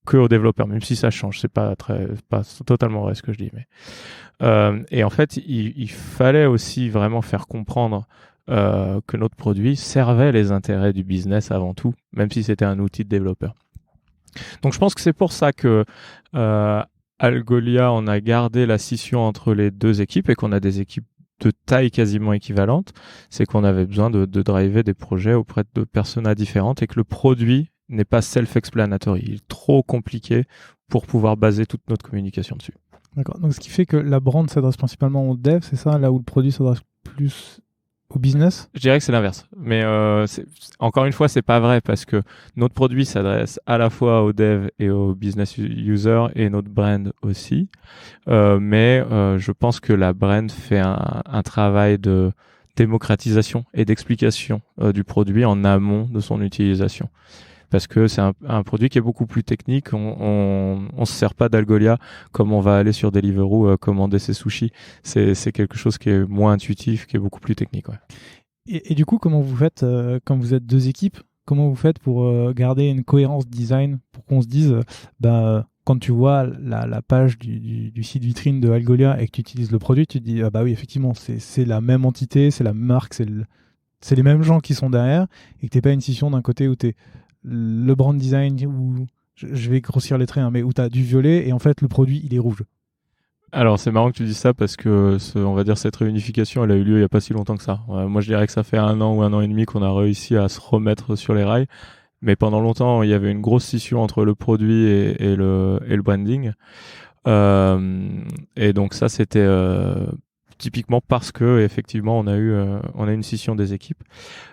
que aux développeurs, même si ça change. C'est pas totalement vrai ce que je dis. Et en fait, il fallait aussi vraiment faire comprendre que notre produit servait les intérêts du business avant tout, même si c'était un outil de développeur. Donc, je pense que c'est pour ça que Algolia, on a gardé la scission entre les 2 équipes et qu'on a des équipes de taille quasiment équivalente, c'est qu'on avait besoin de driver des projets auprès de personas différentes et que le produit n'est pas self-explanatory. Il est trop compliqué pour pouvoir baser toute notre communication dessus. D'accord. Donc ce qui fait que la brand s'adresse principalement aux devs, c'est ça, là où le produit s'adresse plus au business? Je dirais que c'est l'inverse. Mais encore une fois, c'est pas vrai parce que notre produit s'adresse à la fois aux devs et aux business users et notre brand aussi. Mais je pense que la brand fait un travail de démocratisation et d'explication du produit en amont de son utilisation. Parce que c'est un produit qui est beaucoup plus technique. On se sert pas d'Algolia comme on va aller sur Deliveroo commander ses sushis. C'est quelque chose qui est moins intuitif, qui est beaucoup plus technique. Ouais. Et du coup, comment vous faites quand vous êtes 2 équipes? Comment vous faites pour garder une cohérence design pour qu'on se dise, quand tu vois la page du site vitrine de Algolia et que tu utilises le produit, tu te dis, oui, effectivement, c'est la même entité, c'est la marque, c'est les mêmes gens qui sont derrière et que t'es pas une scission d'un côté où t'es le brand design où je vais grossir les traits, mais où tu as du violet et en fait le produit il est rouge. Alors c'est marrant que tu dises ça parce que on va dire cette réunification elle a eu lieu il n'y a pas si longtemps que ça. Moi je dirais que ça fait 1 an ou 1 an et demi qu'on a réussi à se remettre sur les rails, mais pendant longtemps il y avait une grosse scission entre le produit et le branding. Et donc ça c'était typiquement parce que effectivement on a eu une scission des équipes.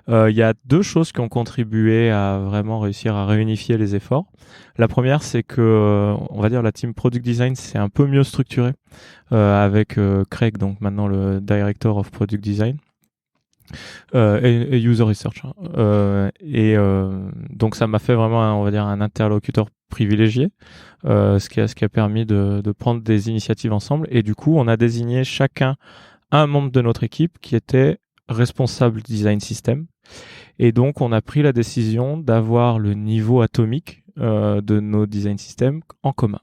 Il y a 2 choses qui ont contribué à vraiment réussir à réunifier les efforts. La première, c'est que on va dire la team product design c'est un peu mieux structuré avec Craig, donc maintenant le director of product design. Et user research. Donc ça m'a fait vraiment on va dire un interlocuteur privilégié, ce qui a permis de prendre des initiatives ensemble. Et du coup, on a désigné chacun un membre de notre équipe qui était responsable design system. Et donc, on a pris la décision d'avoir le niveau atomique de nos design systems en commun.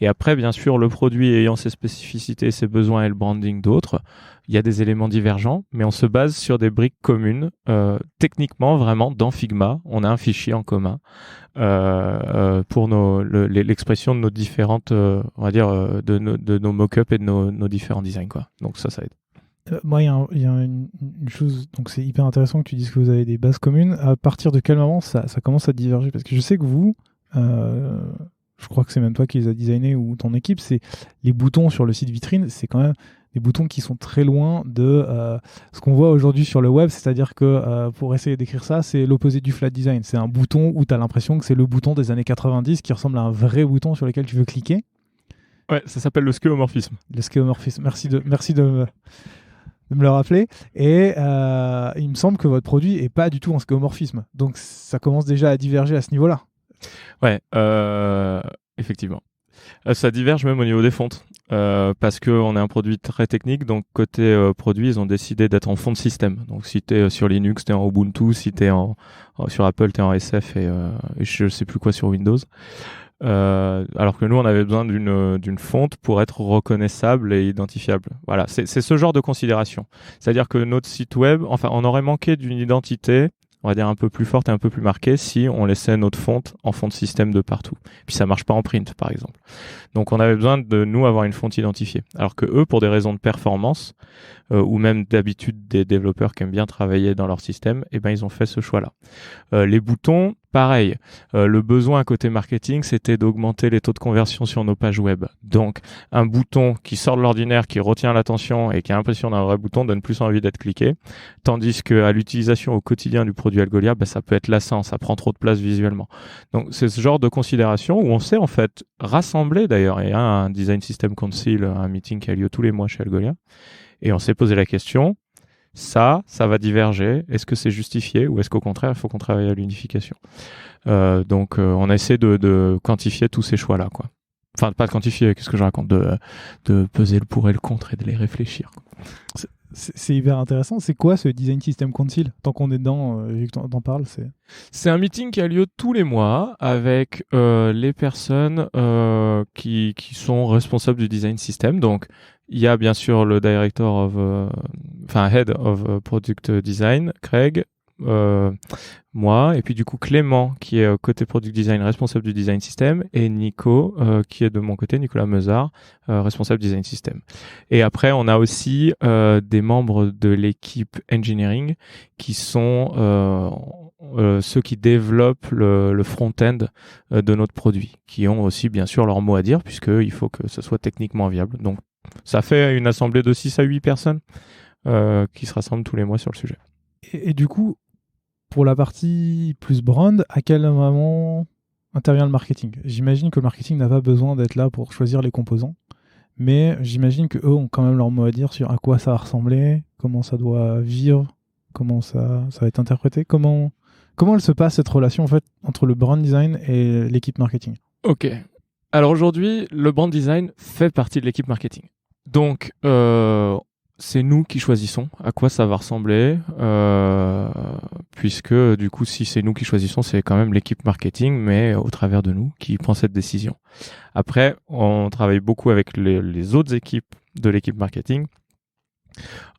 Et après, bien sûr, le produit ayant ses spécificités, ses besoins et le branding d'autres, il y a des éléments divergents, mais on se base sur des briques communes. Techniquement, vraiment, dans Figma, on a un fichier en commun pour l'expression de nos différentes, on va dire, de nos mock-ups et de nos différents designs, quoi. Donc ça aide. Moi, il y a une chose, donc c'est hyper intéressant que tu dises que vous avez des bases communes. À partir de quel moment ça commence à diverger? Parce que je sais que vous, je crois que c'est même toi qui les as designés ou ton équipe, c'est les boutons sur le site vitrine, c'est quand même des boutons qui sont très loin de ce qu'on voit aujourd'hui sur le web, c'est-à-dire que pour essayer d'écrire ça, c'est l'opposé du flat design. C'est un bouton où tu as l'impression que c'est le bouton des années 90 qui ressemble à un vrai bouton sur lequel tu veux cliquer. Ouais, ça s'appelle le skeuomorphisme. Le skeuomorphisme, merci de me le rappeler. Et il me semble que votre produit n'est pas du tout en skeuomorphisme. Donc ça commence déjà à diverger à ce niveau-là. Ouais, effectivement. Ça diverge même au niveau des fontes. Parce qu'on est un produit très technique, donc côté produit, ils ont décidé d'être en font de système. Donc si tu es sur Linux, tu es en Ubuntu, si tu es sur Apple, tu es en SF et je sais plus quoi sur Windows. Alors que nous, on avait besoin d'une fonte pour être reconnaissable et identifiable. Voilà, c'est ce genre de considération. C'est-à-dire que notre site web, enfin, on aurait manqué d'une identité, on va dire un peu plus forte et un peu plus marquée si on laissait notre fonte en font de système de partout. Puis ça marche pas en print, par exemple. Donc on avait besoin de nous avoir une fonte identifiée. Alors que eux, pour des raisons de performance, ou même d'habitude des développeurs qui aiment bien travailler dans leur système, eh ben ils ont fait ce choix-là. Les boutons, pareil. Le besoin côté marketing, c'était d'augmenter les taux de conversion sur nos pages web. Donc, un bouton qui sort de l'ordinaire, qui retient l'attention et qui a l'impression d'un vrai bouton donne plus envie d'être cliqué. Tandis qu'à l'utilisation au quotidien du produit Algolia, ça peut être lassant, ça prend trop de place visuellement. Donc, c'est ce genre de considération où on s'est en fait rassemblé d'ailleurs. Il y a un Design System Council, un meeting qui a lieu tous les mois chez Algolia. Et on s'est posé la question, ça va diverger. Est-ce que c'est justifié ou est-ce qu'au contraire, il faut qu'on travaille à l'unification? Donc, on a essayé de quantifier tous ces choix-là, quoi. Enfin, pas de quantifier, qu'est-ce que je raconte? De peser le pour et le contre et de les réfléchir, quoi. C'est hyper intéressant. C'est quoi ce Design System Council? Tant qu'on est dedans, vu que t'en parles, c'est un meeting qui a lieu tous les mois avec les personnes qui sont responsables du design system. Donc, il y a bien sûr le Head of Product Design, Craig, moi, et puis du coup Clément qui est côté Product Design, responsable du Design System, et Nico qui est de mon côté, Nicolas Meuzard, responsable Design System. Et après, on a aussi des membres de l'équipe Engineering qui sont ceux qui développent le front-end de notre produit, qui ont aussi bien sûr leur mot à dire, puisqu'il faut que ce soit techniquement viable. Donc, ça fait une assemblée de 6 à 8 personnes qui se rassemblent tous les mois sur le sujet. Et du coup, pour la partie plus brand, à quel moment intervient le marketing? J'imagine que le marketing n'a pas besoin d'être là pour choisir les composants, mais j'imagine qu'eux ont quand même leur mot à dire sur à quoi ça va ressembler, comment ça doit vivre, comment ça va être interprété, comment elle se passe cette relation en fait entre le brand design et l'équipe marketing? Ok. Alors aujourd'hui, le brand design fait partie de l'équipe marketing. Donc, c'est nous qui choisissons à quoi ça va ressembler, puisque du coup, si c'est nous qui choisissons, c'est quand même l'équipe marketing, mais au travers de nous, qui prend cette décision. Après, on travaille beaucoup avec les autres équipes de l'équipe marketing,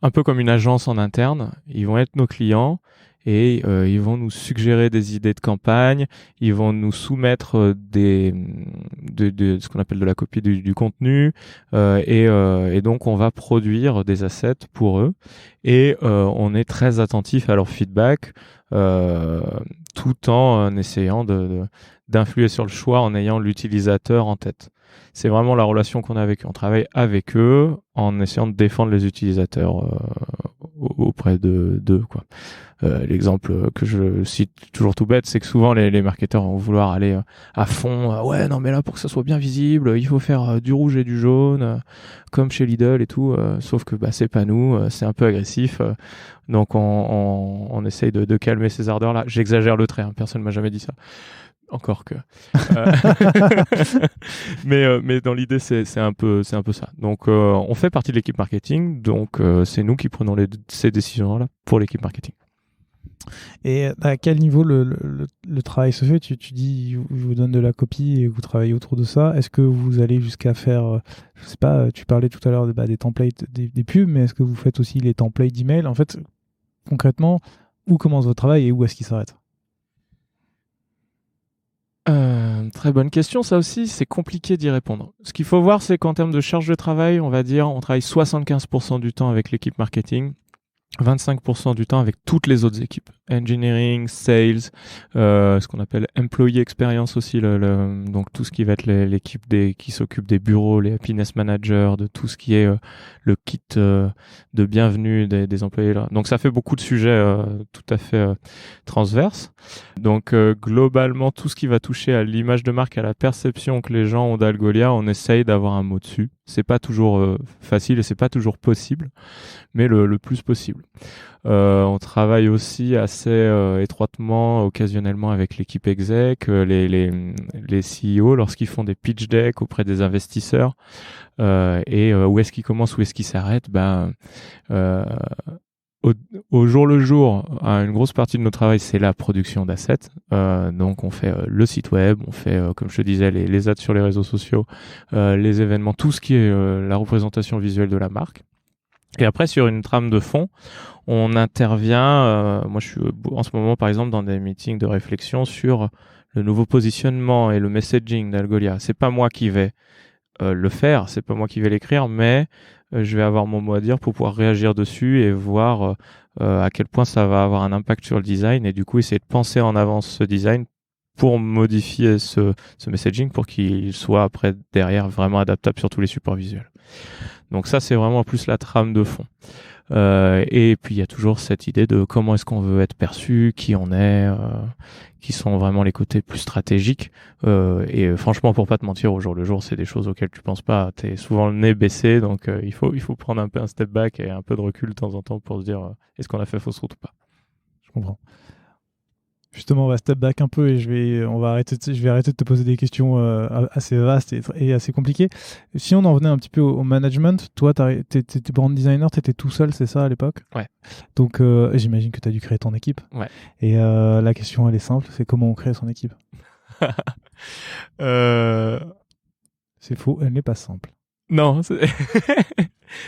un peu comme une agence en interne. Ils vont être nos clients et ils vont nous suggérer des idées de campagne, ils vont nous soumettre ce qu'on appelle de la copie du contenu, et donc on va produire des assets pour eux et on est très attentif à leur feedback, tout en essayant d'influer sur le choix en ayant l'utilisateur en tête. C'est vraiment la relation qu'on a avec eux. On travaille avec eux en essayant de défendre les utilisateurs auprès d'eux, quoi. L'exemple que je cite toujours tout bête, c'est que souvent les marketeurs vont vouloir aller à fond. Ouais, non, mais là, pour que ça soit bien visible, il faut faire du rouge et du jaune, comme chez Lidl et tout. Sauf que c'est pas nous, c'est un peu agressif. Donc on essaye de calmer ces ardeurs-là. J'exagère le trait, hein, personne m'a jamais dit ça. Encore que. Mais dans l'idée, c'est un peu ça. Donc, on fait partie de l'équipe marketing. Donc, c'est nous qui prenons ces décisions-là pour l'équipe marketing. Et à quel niveau le travail se fait? Tu dis, je vous donne de la copie et vous travaillez autour de ça. Est-ce que vous allez jusqu'à faire, je sais pas, tu parlais tout à l'heure des templates des pubs, mais est-ce que vous faites aussi les templates d'email? En fait, concrètement, où commence votre travail et où est-ce qu'il s'arrête? Très bonne question. Ça aussi, c'est compliqué d'y répondre. Ce qu'il faut voir, c'est qu'en termes de charge de travail, on va dire, on travaille 75% du temps avec l'équipe marketing, 25% du temps avec toutes les autres équipes. Engineering, sales, ce qu'on appelle employee experience aussi, donc tout ce qui va être l'équipe qui s'occupe des bureaux, les happiness managers, de tout ce qui est le kit de bienvenue des employés là. Donc ça fait beaucoup de sujets tout à fait transverses. Donc globalement, tout ce qui va toucher à l'image de marque, à la perception que les gens ont d'Algolia, on essaye d'avoir un mot dessus. C'est pas toujours facile et c'est pas toujours possible, mais le plus possible. On travaille aussi assez étroitement, occasionnellement avec l'équipe exec, les CEO lorsqu'ils font des pitch decks auprès des investisseurs. Et où est-ce qu'ils commencent, où est-ce qu'ils s'arrêtent, au jour le jour, une grosse partie de notre travail, c'est la production d'assets. Donc, on fait le site web, on fait, comme je te disais, les ads sur les réseaux sociaux, les événements, tout ce qui est la représentation visuelle de la marque. Et après, sur une trame de fond, on intervient. Moi, je suis en ce moment, par exemple, dans des meetings de réflexion sur le nouveau positionnement et le messaging d'Algolia. C'est pas moi qui vais le faire, c'est pas moi qui vais l'écrire, mais je vais avoir mon mot à dire pour pouvoir réagir dessus et voir à quel point ça va avoir un impact sur le design et du coup essayer de penser en avance ce design pour modifier ce messaging pour qu'il soit après derrière vraiment adaptable sur tous les supports visuels. Donc ça, c'est vraiment plus la trame de fond. Et puis il y a toujours cette idée de comment est-ce qu'on veut être perçu, qui on est, qui sont vraiment les côtés plus stratégiques. Et franchement, pour pas te mentir, au jour le jour, c'est des choses auxquelles tu penses pas. T'es souvent le nez baissé, donc il faut prendre un peu un step back et un peu de recul de temps en temps pour se dire est-ce qu'on a fait fausse route ou pas. Je comprends. Justement, on va step back un peu et je vais arrêter de te poser des questions assez vastes et assez compliquées. Si on en venait un petit peu au management, toi, t'étais brand designer, t'étais tout seul, c'est ça à l'époque? Ouais. Donc, j'imagine que tu as dû créer ton équipe. Ouais. Et la question, elle est simple, c'est comment on crée son équipe? C'est faux, elle n'est pas simple. Non,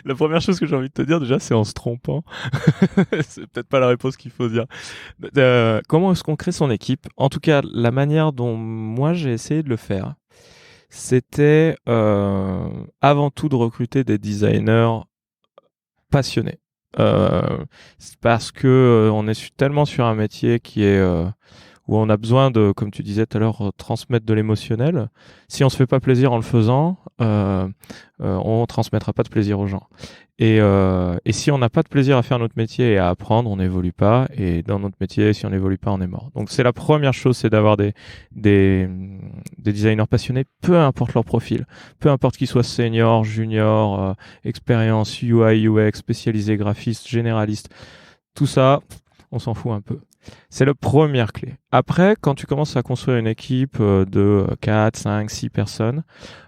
la première chose que j'ai envie de te dire déjà, c'est en se trompant. C'est peut-être pas la réponse qu'il faut dire. Comment est-ce qu'on crée son équipe? En tout cas, la manière dont moi j'ai essayé de le faire, c'était avant tout de recruter des designers passionnés. Parce que on est tellement sur un métier qui est où on a besoin de, comme tu disais tout à l'heure, transmettre de l'émotionnel. Si on se fait pas plaisir en le faisant, on transmettra pas de plaisir aux gens. Et si on n'a pas de plaisir à faire notre métier et à apprendre, on n'évolue pas. Et dans notre métier, si on n'évolue pas, on est mort. Donc c'est la première chose, c'est d'avoir des designers passionnés, peu importe leur profil, peu importe qu'ils soient seniors, juniors, expérience UI, UX, spécialisé, graphiste, généraliste. Tout ça, on s'en fout un peu. C'est la première clé. Après, quand tu commences à construire une équipe de 4, 5, 6 personnes,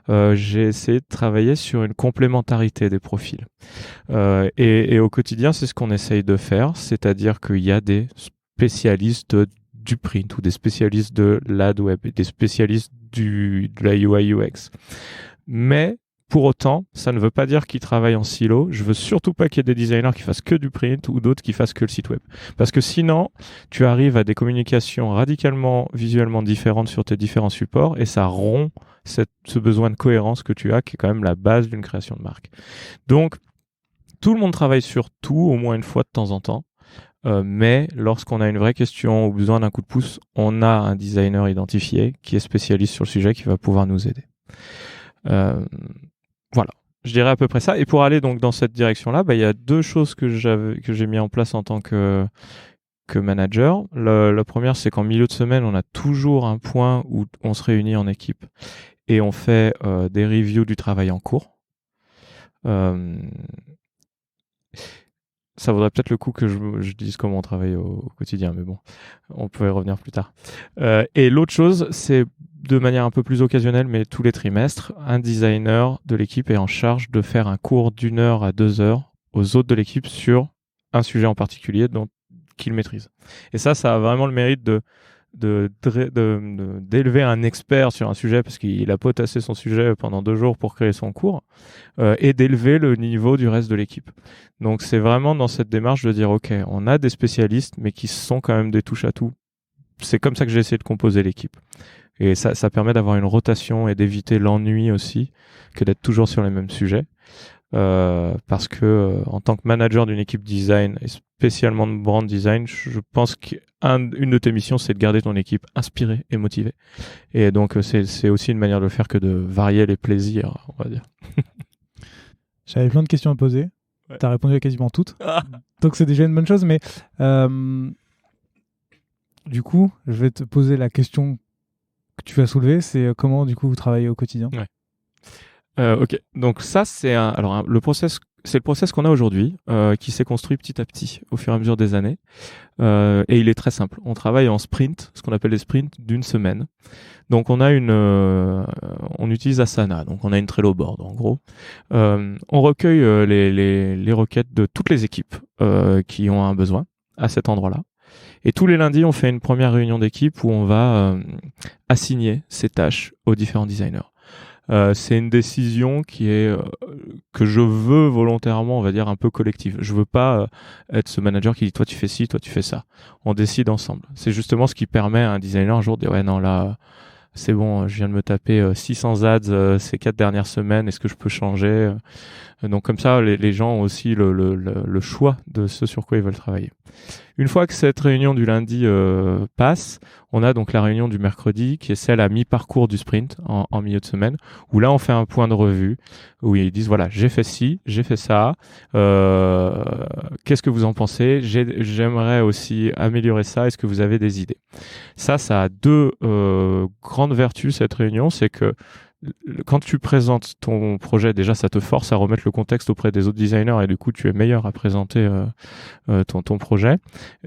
j'ai essayé de travailler sur une complémentarité des profils. Et au quotidien, c'est ce qu'on essaye de faire, c'est-à-dire qu'il y a des spécialistes du print ou des spécialistes de l'ad web et des spécialistes de la UI UX. Mais pour autant, ça ne veut pas dire qu'ils travaillent en silo. Je veux surtout pas qu'il y ait des designers qui fassent que du print ou d'autres qui fassent que le site web. Parce que sinon, tu arrives à des communications radicalement visuellement différentes sur tes différents supports et ça rompt ce besoin de cohérence que tu as, qui est quand même la base d'une création de marque. Donc, tout le monde travaille sur tout au moins une fois de temps en temps. Mais lorsqu'on a une vraie question ou besoin d'un coup de pouce, on a un designer identifié qui est spécialiste sur le sujet qui va pouvoir nous aider. Voilà, je dirais à peu près ça. Et pour aller donc dans cette direction-là, il y a deux choses que j'ai mis en place en tant que manager. La première, c'est qu'en milieu de semaine, on a toujours un point où on se réunit en équipe et on fait des reviews du travail en cours. ça vaudrait peut-être le coup que je dise comment on travaille au quotidien, mais bon, on peut y revenir plus tard. Et l'autre chose, c'est de manière un peu plus occasionnelle, mais tous les trimestres, un designer de l'équipe est en charge de faire un cours d'1 heure à 2 heures aux autres de l'équipe sur un sujet en particulier qu'il maîtrise. Et ça a vraiment le mérite d'élever un expert sur un sujet parce qu'il a potassé son sujet pendant 2 jours pour créer son cours et d'élever le niveau du reste de l'équipe. Donc c'est vraiment dans cette démarche de dire ok, on a des spécialistes mais qui sont quand même des touches à tout. C'est comme ça que j'ai essayé de composer l'équipe. Et ça permet d'avoir une rotation et d'éviter l'ennui aussi que d'être toujours sur les mêmes sujets. Parce que en tant que manager d'une équipe design et spécialement de brand design, je pense qu'une de tes missions, c'est de garder ton équipe inspirée et motivée. Et donc, c'est aussi une manière de le faire que de varier les plaisirs, on va dire. J'avais plein de questions à poser. Ouais. Tu as répondu à quasiment toutes. Donc, c'est déjà une bonne chose. Mais du coup, je vais te poser la question que tu vas soulever. C'est comment, du coup, vous travaillez au quotidien? Ouais. Ok, donc ça c'est le process qu'on a aujourd'hui qui s'est construit petit à petit au fur et à mesure des années et il est très simple. On travaille en sprint, ce qu'on appelle les sprints d'une semaine. Donc on utilise Asana, donc on a une Trello board en gros. On recueille les requêtes de toutes les équipes qui ont un besoin à cet endroit-là. Et tous les lundis, on fait une première réunion d'équipe où on va assigner ces tâches aux différents designers. C'est une décision que je veux volontairement, on va dire, un peu collective. Je veux pas être ce manager qui dit toi tu fais ci, toi tu fais ça. On décide ensemble. C'est justement ce qui permet à un designer un jour de dire ouais non là c'est bon, je viens de me taper 600 ads ces 4 dernières semaines, est-ce que je peux changer? Donc comme ça, les gens ont aussi le choix de ce sur quoi ils veulent travailler. Une fois que cette réunion du lundi passe, on a donc la réunion du mercredi qui est celle à mi-parcours du sprint en milieu de semaine où là on fait un point de revue où ils disent voilà j'ai fait ci, j'ai fait ça, qu'est-ce que vous en pensez? J'aimerais aussi améliorer ça, est-ce que vous avez des idées? Ça a 2 grandes vertus cette réunion, c'est que quand tu présentes ton projet, déjà ça te force à remettre le contexte auprès des autres designers et du coup tu es meilleur à présenter ton projet.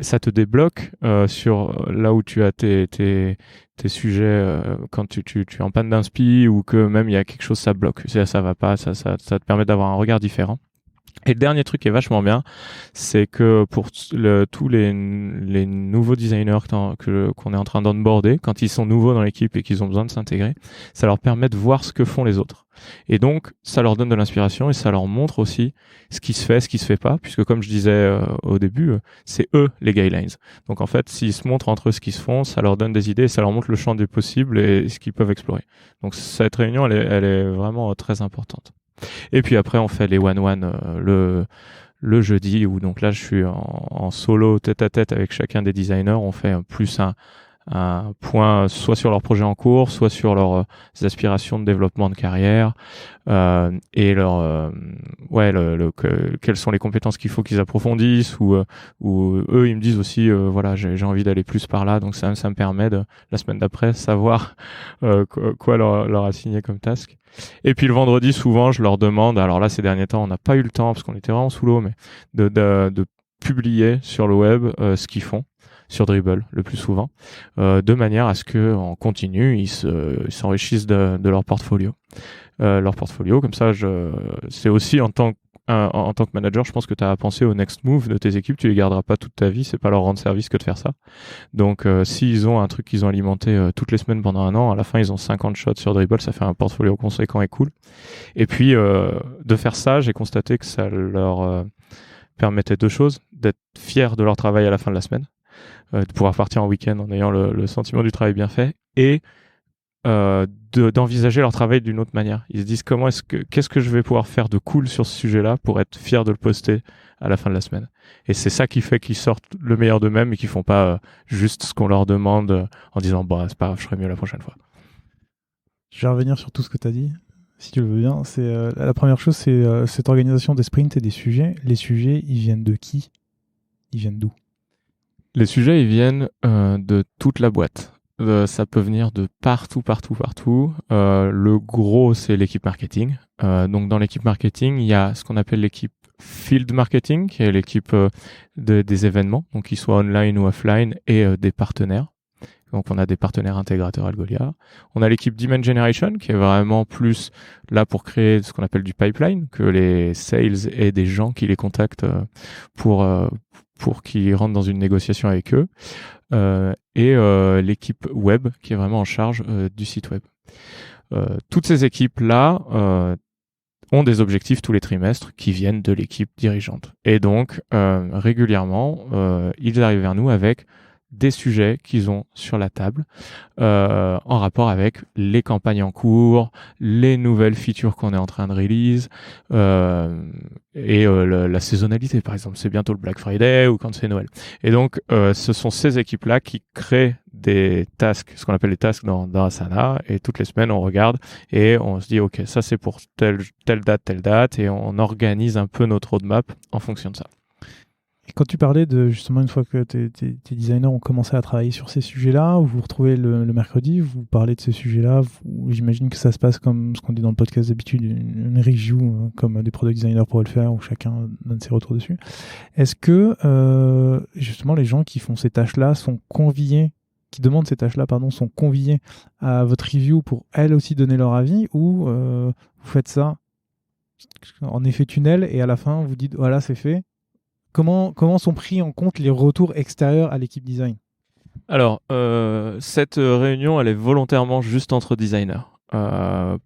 Ça te débloque sur là où tu as tes sujets quand tu es en panne d'inspi ou que même il y a quelque chose ça bloque, ça va pas, ça te permet d'avoir un regard différent. Et le dernier truc qui est vachement bien, c'est que pour tous les nouveaux designers qu'on est en train d'onboarder, quand ils sont nouveaux dans l'équipe et qu'ils ont besoin de s'intégrer, ça leur permet de voir ce que font les autres. Et donc, ça leur donne de l'inspiration et ça leur montre aussi ce qui se fait, ce qui se fait pas, puisque comme je disais au début, c'est eux les guidelines. Donc en fait, s'ils se montrent entre eux ce qu'ils se font, ça leur donne des idées et ça leur montre le champ des possibles et ce qu'ils peuvent explorer. Donc cette réunion, elle est vraiment très importante. Et puis après, on fait les one-one le jeudi, où donc là, je suis en solo tête-à-tête avec chacun des designers. On fait plus un point soit sur leur projet en cours, soit sur leurs aspirations de développement de carrière et quelles sont les compétences qu'il faut qu'ils approfondissent ou eux ils me disent aussi voilà j'ai envie d'aller plus par là, donc ça me permet de la semaine d'après savoir quoi leur assigner comme task. Et puis le vendredi souvent je leur demande, alors là ces derniers temps on n'a pas eu le temps parce qu'on était vraiment sous l'eau, mais de publier sur le web ce qu'ils font sur Dribbble le plus souvent, de manière à ce que en continu ils s'enrichissent de leur portfolio. Comme ça, c'est aussi en tant que manager, je pense que tu as à penser au next move de tes équipes, tu les garderas pas toute ta vie, c'est pas leur rendre service que de faire ça. Donc s'ils ont un truc qu'ils ont alimenté toutes les semaines pendant 1 an, à la fin ils ont 50 shots sur Dribbble, ça fait un portfolio conséquent et cool. Et puis de faire ça, j'ai constaté que ça leur permettait 2 choses, d'être fiers de leur travail à la fin de la semaine, de pouvoir partir en week-end en ayant le sentiment du travail bien fait et d'envisager leur travail d'une autre manière. Ils se disent qu'est-ce que je vais pouvoir faire de cool sur ce sujet-là pour être fier de le poster à la fin de la semaine. Et c'est ça qui fait qu'ils sortent le meilleur d'eux-mêmes et qu'ils font pas juste ce qu'on leur demande en disant bon c'est pas grave, je ferai mieux la prochaine fois. Je vais revenir sur tout ce que tu as dit, si tu le veux bien. La première chose, c'est cette organisation des sprints et des sujets. Les sujets, ils viennent de qui? Ils viennent d'où? Les sujets, ils viennent de toute la boîte. Ça peut venir de partout. Le gros, c'est l'équipe marketing. Donc, dans l'équipe marketing, il y a ce qu'on appelle l'équipe field marketing, qui est l'équipe des événements, donc qu'ils soient online ou offline, et des partenaires. Donc on a des partenaires intégrateurs Algolia. On a l'équipe Demand Generation qui est vraiment plus là pour créer ce qu'on appelle du pipeline, que les sales aient des gens qui les contactent pour qu'ils rentrent dans une négociation avec eux. Et l'équipe web qui est vraiment en charge du site web. Toutes ces équipes-là ont des objectifs tous les trimestres qui viennent de l'équipe dirigeante. Et donc, régulièrement, ils arrivent vers nous avec des sujets qu'ils ont sur la table en rapport avec les campagnes en cours, les nouvelles features qu'on est en train de release et la saisonnalité, par exemple. C'est bientôt le Black Friday ou quand c'est Noël. Et donc, ce sont ces équipes-là qui créent des tasks, ce qu'on appelle les tasks dans Asana, et toutes les semaines, on regarde et on se dit, OK, ça c'est pour telle date, et on organise un peu notre roadmap en fonction de ça. Et quand tu parlais de, justement, une fois que tes designers ont commencé à travailler sur ces sujets-là, vous vous retrouvez le mercredi, vous parlez de ces sujets-là, j'imagine que ça se passe comme ce qu'on dit dans le podcast d'habitude, une review, comme des product designers pourraient le faire, où chacun donne ses retours dessus. Est-ce que, justement, les gens qui font ces tâches-là sont conviés, qui demandent ces tâches-là, sont conviés à votre review pour elles aussi donner leur avis, ou vous faites ça en effet tunnel, et à la fin, vous dites, voilà, c'est fait. Comment sont pris en compte les retours extérieurs à l'équipe design ? Alors, cette réunion, elle est volontairement juste entre designers.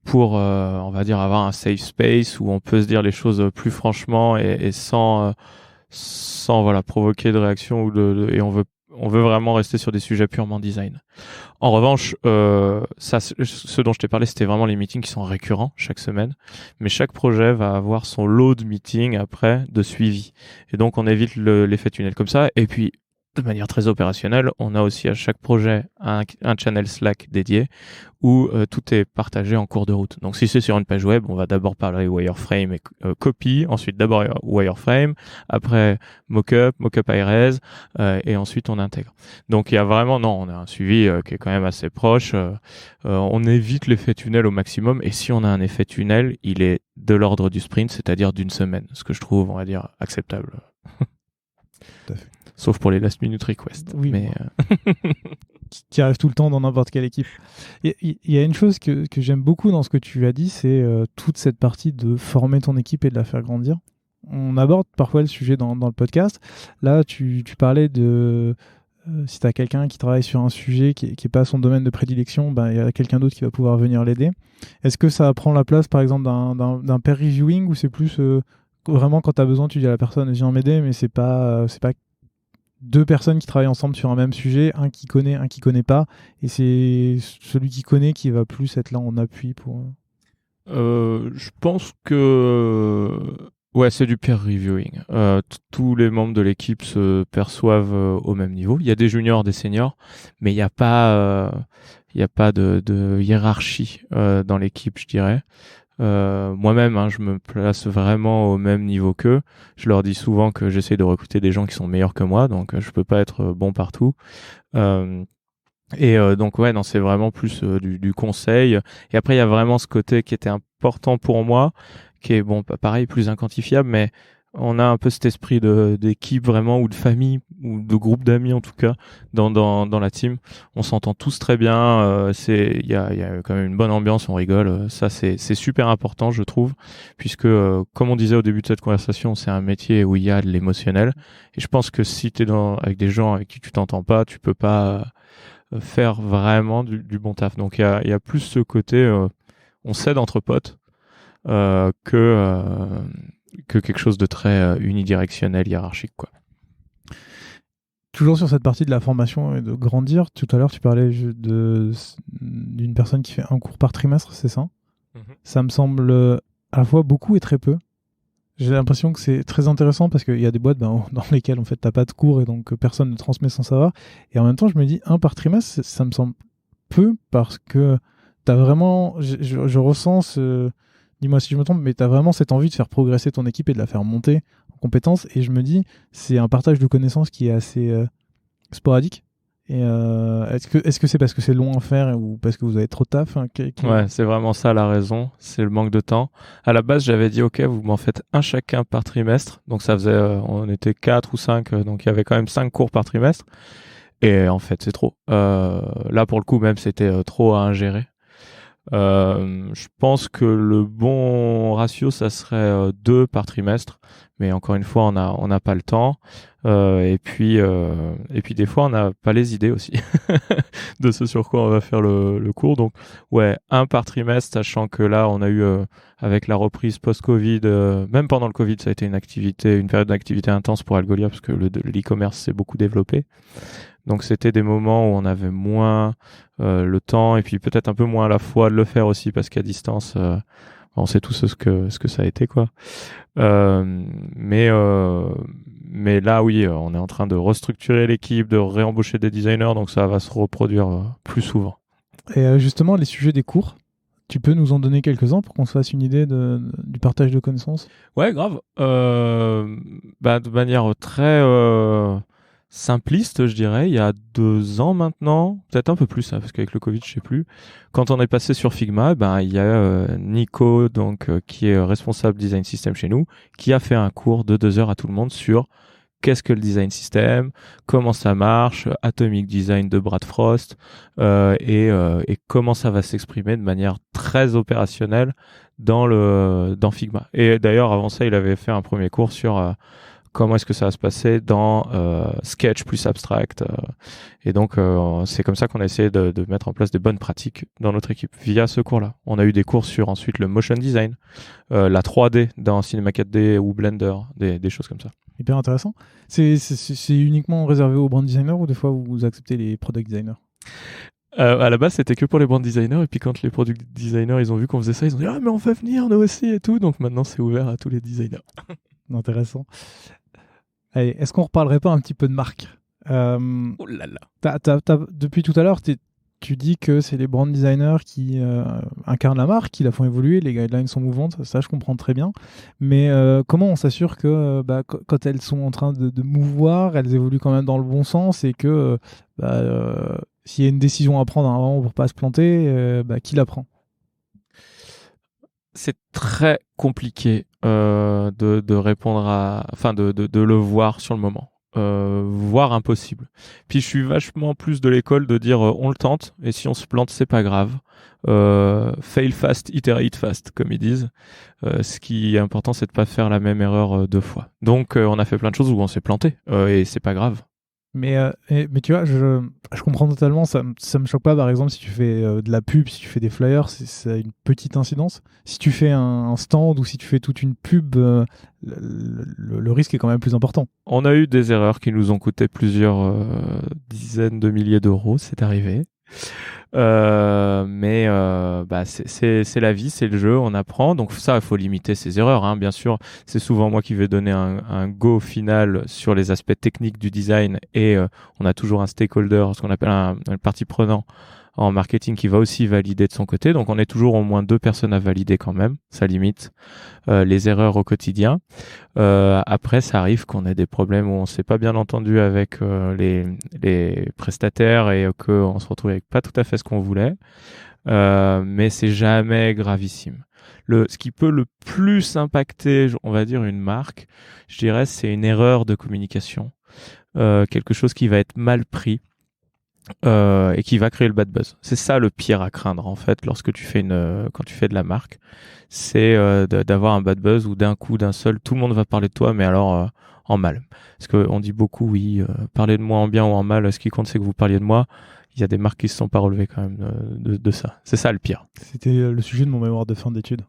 Pour, on va dire, avoir un safe space où on peut se dire les choses plus franchement et sans voilà, provoquer de réaction et on veut vraiment rester sur des sujets purement design. En revanche, ce dont je t'ai parlé, c'était vraiment les meetings qui sont récurrents chaque semaine. Mais chaque projet va avoir son lot de meetings après de suivi. Et donc, on évite l'effet tunnel comme ça. Et puis, de manière très opérationnelle, on a aussi à chaque projet un channel Slack dédié où tout est partagé en cours de route. Donc si c'est sur une page web, on va d'abord parler wireframe et copy, ensuite d'abord wireframe, après mockup IRES, et ensuite on intègre. Donc il y a vraiment, on a un suivi qui est quand même assez proche. On évite l'effet tunnel au maximum, et si on a un effet tunnel, il est de l'ordre du sprint, c'est-à-dire d'une semaine, ce que je trouve, on va dire, acceptable. Tout à fait. Sauf pour les last minute requests. Oui, mais qui arrive tout le temps dans n'importe quelle équipe. Il y a une chose que j'aime beaucoup dans ce que tu as dit, c'est toute cette partie de former ton équipe et de la faire grandir. On aborde parfois le sujet dans le podcast. Là, tu parlais de... si tu as quelqu'un qui travaille sur un sujet qui n'est pas son domaine de prédilection, il y a quelqu'un d'autre qui va pouvoir venir l'aider. Est-ce que ça prend la place, par exemple, d'un peer reviewing, ou c'est plus vraiment quand tu as besoin, tu dis à la personne viens m'aider, mais c'est pas deux personnes qui travaillent ensemble sur un même sujet, un qui connaît pas, et c'est celui qui connaît qui va plus être là en appui pour... Je pense que c'est du peer reviewing. Tous les membres de l'équipe se perçoivent au même niveau. Il y a des juniors, des seniors, mais il n'y a pas de hiérarchie dans l'équipe, je dirais. Moi-même, je me place vraiment au même niveau qu'eux. Je leur dis souvent que j'essaie de recruter des gens qui sont meilleurs que moi, donc je peux pas être bon partout. Donc c'est vraiment plus du conseil. Et après, il y a vraiment ce côté qui était important pour moi, qui est pareil, plus inquantifiable, mais on a un peu cet esprit d'équipe vraiment, ou de famille, ou de groupe d'amis en tout cas, dans la team. On s'entend tous très bien, il y a quand même une bonne ambiance, on rigole. Ça, c'est super important, je trouve, puisque, comme on disait au début de cette conversation, c'est un métier où il y a de l'émotionnel. Et je pense que si tu es avec des gens avec qui tu t'entends pas, tu peux pas faire vraiment du bon taf. Donc il y a plus ce côté, on s'aide entre potes, que quelque chose de très unidirectionnel, hiérarchique, quoi. Toujours sur cette partie de la formation et de grandir, tout à l'heure tu parlais d'une personne qui fait un cours par trimestre, c'est ça ? Ça me semble à la fois beaucoup et très peu. J'ai l'impression que c'est très intéressant parce qu'il y a des boîtes dans lesquelles en fait t'as pas de cours et donc personne ne transmet son savoir. Et en même temps je me dis un par trimestre, ça me semble peu, parce que t'as vraiment, je ressens dis-moi si je me trompe, mais tu as vraiment cette envie de faire progresser ton équipe et de la faire monter en compétences. Et je me dis, c'est un partage de connaissances qui est assez sporadique. Et est-ce que c'est parce que c'est long à faire ou parce que vous avez trop de taf, hein, Ouais, c'est vraiment ça la raison, c'est le manque de temps. À la base, j'avais dit, ok, vous m'en faites un chacun par trimestre. Donc ça faisait, on était 4 ou 5, donc il y avait quand même 5 cours par trimestre. Et en fait, c'est trop. Là, pour le coup, même, c'était trop à ingérer. Je pense que le bon ratio, ça serait 2 par trimestre. Mais encore une fois, on n'a pas le temps. Et puis des fois, on n'a pas les idées aussi de ce sur quoi on va faire le cours. Donc, ouais, 1 par trimestre, sachant que là, on a eu, avec la reprise post-Covid, même pendant le Covid, ça a été une période d'activité intense pour Algolia, parce que l'e-commerce s'est beaucoup développé. Donc c'était des moments où on avait moins le temps et puis peut-être un peu moins la foi de le faire aussi parce qu'à distance, on sait tous ce que ça a été quoi. Mais là oui, on est en train de restructurer l'équipe, de réembaucher des designers, donc ça va se reproduire plus souvent. Et justement, les sujets des cours, tu peux nous en donner quelques-uns pour qu'on se fasse une idée du partage de connaissances? Ouais, grave. De manière très simpliste, je dirais, il y a 2 ans maintenant, peut-être un peu plus, hein, parce qu'avec le Covid, je sais plus. Quand on est passé sur Figma, il y a Nico, donc qui est responsable design system chez nous, qui a fait un cours de 2 heures à tout le monde sur qu'est-ce que le design system, comment ça marche, Atomic Design de Brad Frost, et comment ça va s'exprimer de manière très opérationnelle dans Figma. Et d'ailleurs, avant ça, il avait fait un premier cours sur comment est-ce que ça va se passer dans Sketch plus Abstract. Et donc, c'est comme ça qu'on a essayé de mettre en place des bonnes pratiques dans notre équipe via ce cours-là. On a eu des cours sur ensuite le motion design, la 3D dans Cinema 4D ou Blender, des choses comme ça. Hyper intéressant. C'est uniquement réservé aux brand designers ou des fois vous acceptez les product designers? À la base, c'était que pour les brand designers, et puis quand les product designers ils ont vu qu'on faisait ça, ils ont dit ah mais on va venir nous aussi et tout. Donc maintenant, c'est ouvert à tous les designers. Intéressant. Allez, est-ce qu'on reparlerait pas un petit peu de marque? Oh là là. Depuis tout à l'heure, tu dis que c'est les brand designers qui incarnent la marque, qui la font évoluer, les guidelines sont mouvantes, ça je comprends très bien. Mais comment on s'assure que quand elles sont en train de mouvoir, elles évoluent quand même dans le bon sens et que s'il y a une décision à prendre à un moment pour pas se planter, qui la prend? C'est très compliqué de répondre de le voir sur le moment. Voire impossible. Puis je suis vachement plus de l'école de dire on le tente et si on se plante c'est pas grave. Fail fast, iterate fast comme ils disent. Ce qui est important c'est de pas faire la même erreur 2 fois. Donc on a fait plein de choses où on s'est planté et c'est pas grave. Mais tu vois, je comprends totalement, ça me choque pas par exemple si tu fais de la pub, si tu fais des flyers, ça a une petite incidence. Si tu fais un stand ou si tu fais toute une pub, le risque est quand même plus important. On a eu des erreurs qui nous ont coûté plusieurs dizaines de milliers d'euros, c'est arrivé. Mais c'est la vie, c'est le jeu, on apprend. Donc ça, il faut limiter ses erreurs. Hein. Bien sûr, c'est souvent moi qui vais donner un go final sur les aspects techniques du design et on a toujours un stakeholder, ce qu'on appelle un partie prenant en marketing qui va aussi valider de son côté. Donc on est toujours au moins 2 personnes à valider quand même. Ça limite les erreurs au quotidien. Après, ça arrive qu'on ait des problèmes où on s'est pas bien entendu avec les prestataires et qu'on se retrouve avec pas tout à fait ce qu'on voulait. Mais c'est jamais gravissime. Ce qui peut le plus impacter, on va dire, une marque, je dirais, c'est une erreur de communication. Quelque chose qui va être mal pris. Et qui va créer le bad buzz. C'est ça le pire à craindre en fait lorsque tu fais quand tu fais de la marque, c'est d'avoir un bad buzz où d'un coup, d'un seul, tout le monde va parler de toi, mais alors en mal. Parce qu'on dit beaucoup, oui, parler de moi en bien ou en mal, ce qui compte c'est que vous parliez de moi. Il y a des marques qui se sont pas relevées quand même de ça. C'est ça le pire. C'était le sujet de mon mémoire de fin d'études.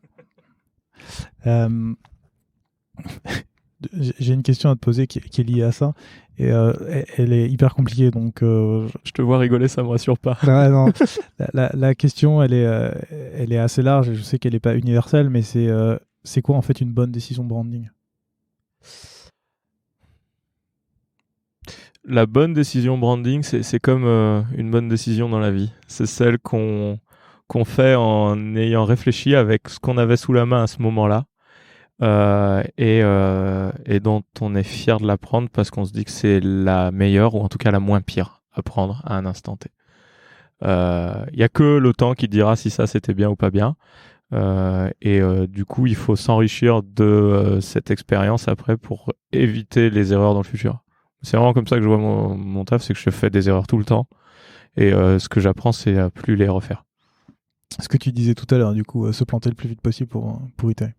J'ai une question à te poser qui est liée à ça et elle est hyper compliquée donc je te vois rigoler, ça me rassure pas. Non. La question elle est assez large et je sais qu'elle n'est pas universelle mais c'est quoi en fait une bonne décision branding? La bonne décision branding, c'est comme une bonne décision dans la vie. C'est celle qu'on fait en ayant réfléchi avec ce qu'on avait sous la main à ce moment-là. Et dont on est fier de la prendre parce qu'on se dit que c'est la meilleure ou en tout cas la moins pire à prendre à un instant T. Il y a que le temps qui dira si ça c'était bien ou pas bien. Du coup, il faut s'enrichir de cette expérience après pour éviter les erreurs dans le futur. C'est vraiment comme ça que je vois mon taf, c'est que je fais des erreurs tout le temps. Et ce que j'apprends, c'est à plus les refaire. Ce que tu disais tout à l'heure, du coup, se planter le plus vite possible pour itérer.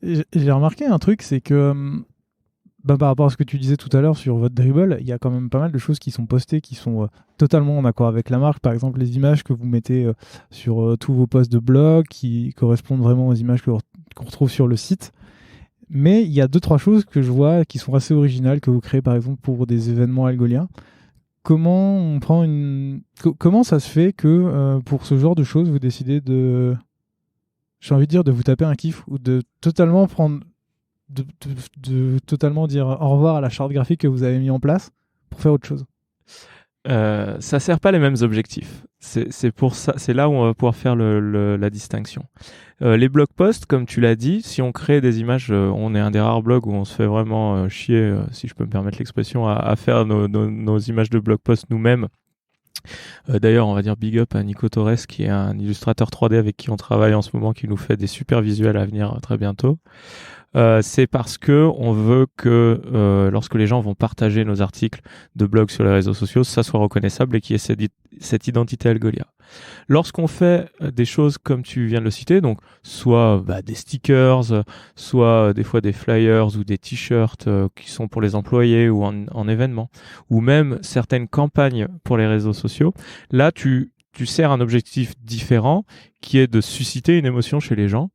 J'ai remarqué un truc, c'est que par rapport à ce que tu disais tout à l'heure sur votre dribble, il y a quand même pas mal de choses qui sont postées qui sont totalement en accord avec la marque. Par exemple, les images que vous mettez sur tous vos posts de blog qui correspondent vraiment aux images qu'on retrouve sur le site. Mais il y a 2-3 choses que je vois qui sont assez originales, que vous créez par exemple pour des événements algoliens. Comment ça se fait que pour ce genre de choses, vous décidez de vous taper un kiff ou de totalement de totalement dire au revoir à la charte graphique que vous avez mis en place pour faire autre chose? Ça sert pas les mêmes objectifs. C'est pour ça, c'est là où on va pouvoir faire la distinction. Les blog posts, comme tu l'as dit, si on crée des images, on est un des rares blogs où on se fait vraiment chier, si je peux me permettre l'expression, à faire nos images de blog posts nous-mêmes. D'ailleurs, on va dire big up à Nico Torres, qui est un illustrateur 3D avec qui on travaille en ce moment, qui nous fait des super visuels à venir très bientôt. C'est parce que on veut que lorsque les gens vont partager nos articles de blog sur les réseaux sociaux, ça soit reconnaissable et qu'il y ait cette identité Algolia. Lorsqu'on fait des choses comme tu viens de le citer, donc soit des stickers, soit des fois des flyers ou des t-shirts qui sont pour les employés ou en événement, ou même certaines campagnes pour les réseaux sociaux, là tu sers un objectif différent qui est de susciter une émotion chez les gens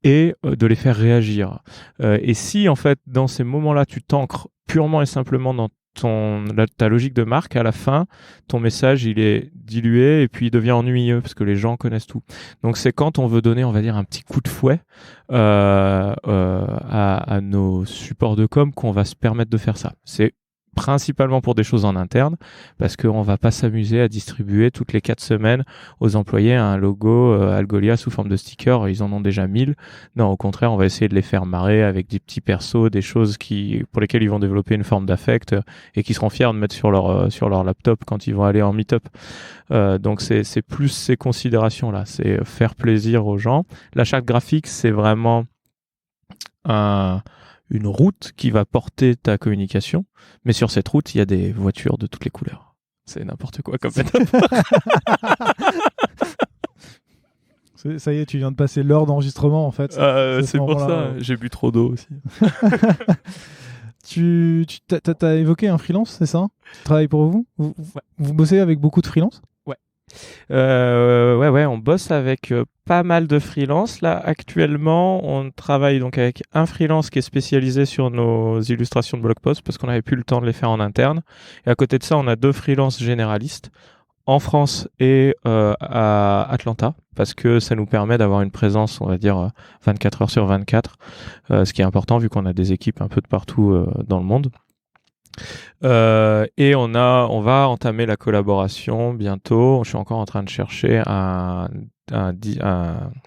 et de les faire réagir. Et si en fait dans ces moments-là tu t'ancres purement et simplement dans ta logique de marque, à la fin ton message il est dilué et puis il devient ennuyeux parce que les gens connaissent tout. Donc c'est quand on veut donner, on va dire, un petit coup de fouet à nos supports de com qu'on va se permettre de faire ça. C'est principalement pour des choses en interne, parce qu'on va pas s'amuser à distribuer toutes les 4 semaines aux employés un logo Algolia sous forme de sticker. Ils en ont déjà 1000. Non, au contraire, on va essayer de les faire marrer avec des petits persos, des choses pour lesquelles ils vont développer une forme d'affect et qui seront fiers de mettre sur leur laptop quand ils vont aller en meet-up. Donc c'est plus ces considérations-là, c'est faire plaisir aux gens. La charte graphique, c'est vraiment une route qui va porter ta communication, mais sur cette route, il y a des voitures de toutes les couleurs. C'est n'importe quoi comme métaphore. Ça y est, tu viens de passer l'heure d'enregistrement en fait. C'est pour ça, j'ai bu trop d'eau aussi. T'as évoqué un freelance, c'est ça? Tu travailles pour vous? Vous bossez avec beaucoup de freelance? Ouais, on bosse avec pas mal de freelance. Là, actuellement, on travaille donc avec un freelance qui est spécialisé sur nos illustrations de blog post parce qu'on n'avait plus le temps de les faire en interne. Et à côté de ça, on a 2 freelances généralistes en France et à Atlanta parce que ça nous permet d'avoir une présence, on va dire, 24 heures sur 24, ce qui est important vu qu'on a des équipes un peu de partout dans le monde. Et on va entamer la collaboration bientôt. Je suis encore en train de chercher un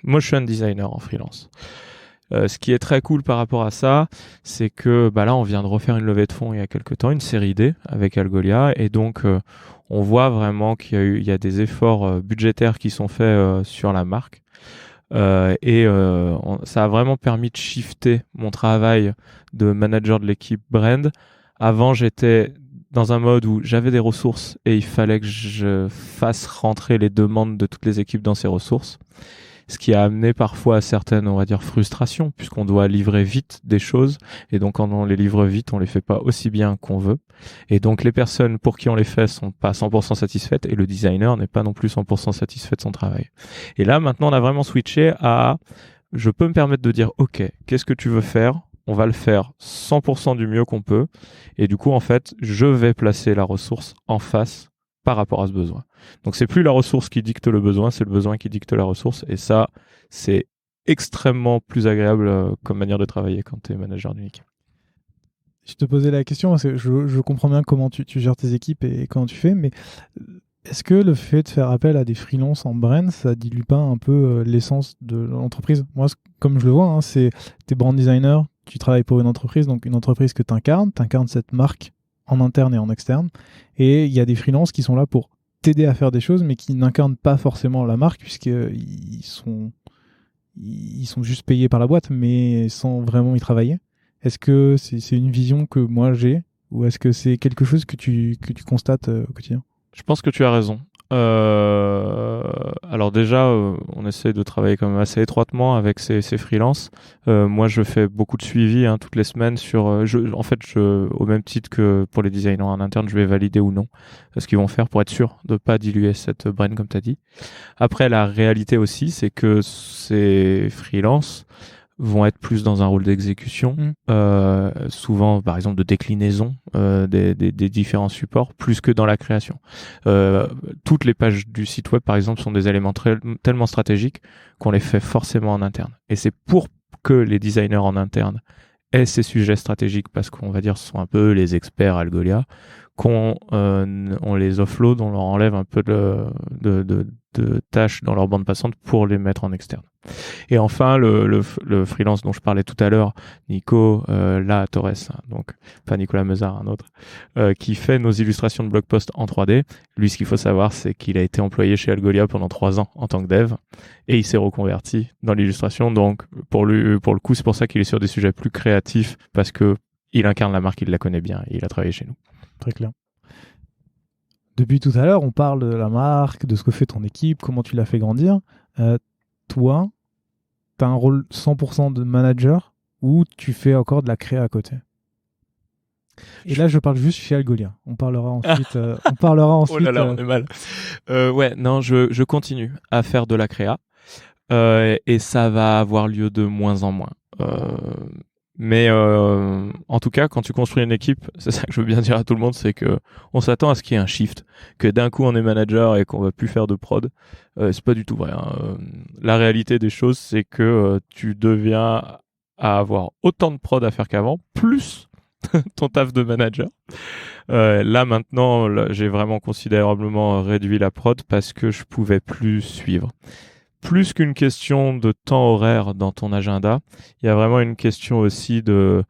motion designer en freelance. Ce qui est très cool par rapport à ça, c'est que là on vient de refaire une levée de fonds il y a quelques temps, une série D avec Algolia, et donc on voit vraiment qu'il y a des efforts budgétaires qui sont faits sur la marque. Ça a vraiment permis de shifter mon travail de manager de l'équipe brand. Avant, j'étais dans un mode où j'avais des ressources et il fallait que je fasse rentrer les demandes de toutes les équipes dans ces ressources. Ce qui a amené parfois à certaines, on va dire, frustrations, puisqu'on doit livrer vite des choses. Et donc, quand on les livre vite, on les fait pas aussi bien qu'on veut. Et donc, les personnes pour qui on les fait sont pas 100% satisfaites et le designer n'est pas non plus 100% satisfait de son travail. Et là, maintenant, on a vraiment switché à, je peux me permettre de dire, OK, qu'est-ce que tu veux faire? On va le faire 100% du mieux qu'on peut. Et du coup, en fait, je vais placer la ressource en face par rapport à ce besoin. Donc, c'est plus la ressource qui dicte le besoin, c'est le besoin qui dicte la ressource. Et ça, c'est extrêmement plus agréable comme manière de travailler quand tu es manager d'une équipe. Je te posais la question, parce que je comprends bien comment tu gères tes équipes et comment tu fais, mais est-ce que le fait de faire appel à des freelances en brand, ça dilue pas un peu l'essence de l'entreprise? Moi, comme je le vois, t'es brand designer, tu travailles pour une entreprise, donc une entreprise que t'incarnes cette marque en interne et en externe. Et il y a des freelances qui sont là pour t'aider à faire des choses, mais qui n'incarnent pas forcément la marque, puisqu'ils sont juste payés par la boîte, mais sans vraiment y travailler. Est-ce que c'est une vision que moi j'ai, ou est-ce que c'est quelque chose que tu constates au quotidien? Je pense que tu as raison. Alors déjà, on essaie de travailler quand même assez étroitement avec ces freelances. Moi, je fais beaucoup de suivi toutes les semaines sur. Au même titre que pour les designers en interne, je vais valider ou non ce qu'ils vont faire pour être sûr de ne pas diluer cette brain comme tu as dit. Après, la réalité aussi, c'est que ces freelances vont être plus dans un rôle d'exécution, souvent par exemple de déclinaison des différents supports, plus que dans la création. Toutes les pages du site web par exemple sont des éléments tellement stratégiques qu'on les fait forcément en interne. Et c'est pour que les designers en interne aient ces sujets stratégiques, parce qu'on va dire ce sont un peu les experts Algolia, qu'on on les offload, on leur enlève un peu de tâches dans leur bande passante pour les mettre en externe. Et enfin, le freelance dont je parlais tout à l'heure, Nico Torres, donc pas Nicolas Mezard, un autre, qui fait nos illustrations de blog post en 3D. Lui, ce qu'il faut savoir, c'est qu'il a été employé chez Algolia pendant 3 ans en tant que dev, et il s'est reconverti dans l'illustration. Donc, pour le coup, c'est pour ça qu'il est sur des sujets plus créatifs, parce que il incarne la marque, il la connaît bien, et il a travaillé chez nous. Très clair. Depuis tout à l'heure, on parle de la marque, de ce que fait ton équipe, comment tu l'as fait grandir. Toi, tu as un rôle 100% de manager, ou tu fais encore de la créa à côté? Et là, je parle juste chez Algolia. On parlera ensuite. Oh là là, on est mal. Je continue à faire de la créa, et ça va avoir lieu de moins en moins. Mais en tout cas, quand tu construis une équipe, c'est ça que je veux bien dire à tout le monde, c'est que on s'attend à ce qu'il y ait un shift, que d'un coup on est manager et qu'on va plus faire de prod. C'est pas du tout vrai. La réalité des choses, c'est que tu deviens à avoir autant de prod à faire qu'avant, plus ton taf de manager. Là maintenant, j'ai vraiment considérablement réduit la prod parce que je pouvais plus suivre. Plus qu'une question de temps horaire dans ton agenda, il y a vraiment une question aussi de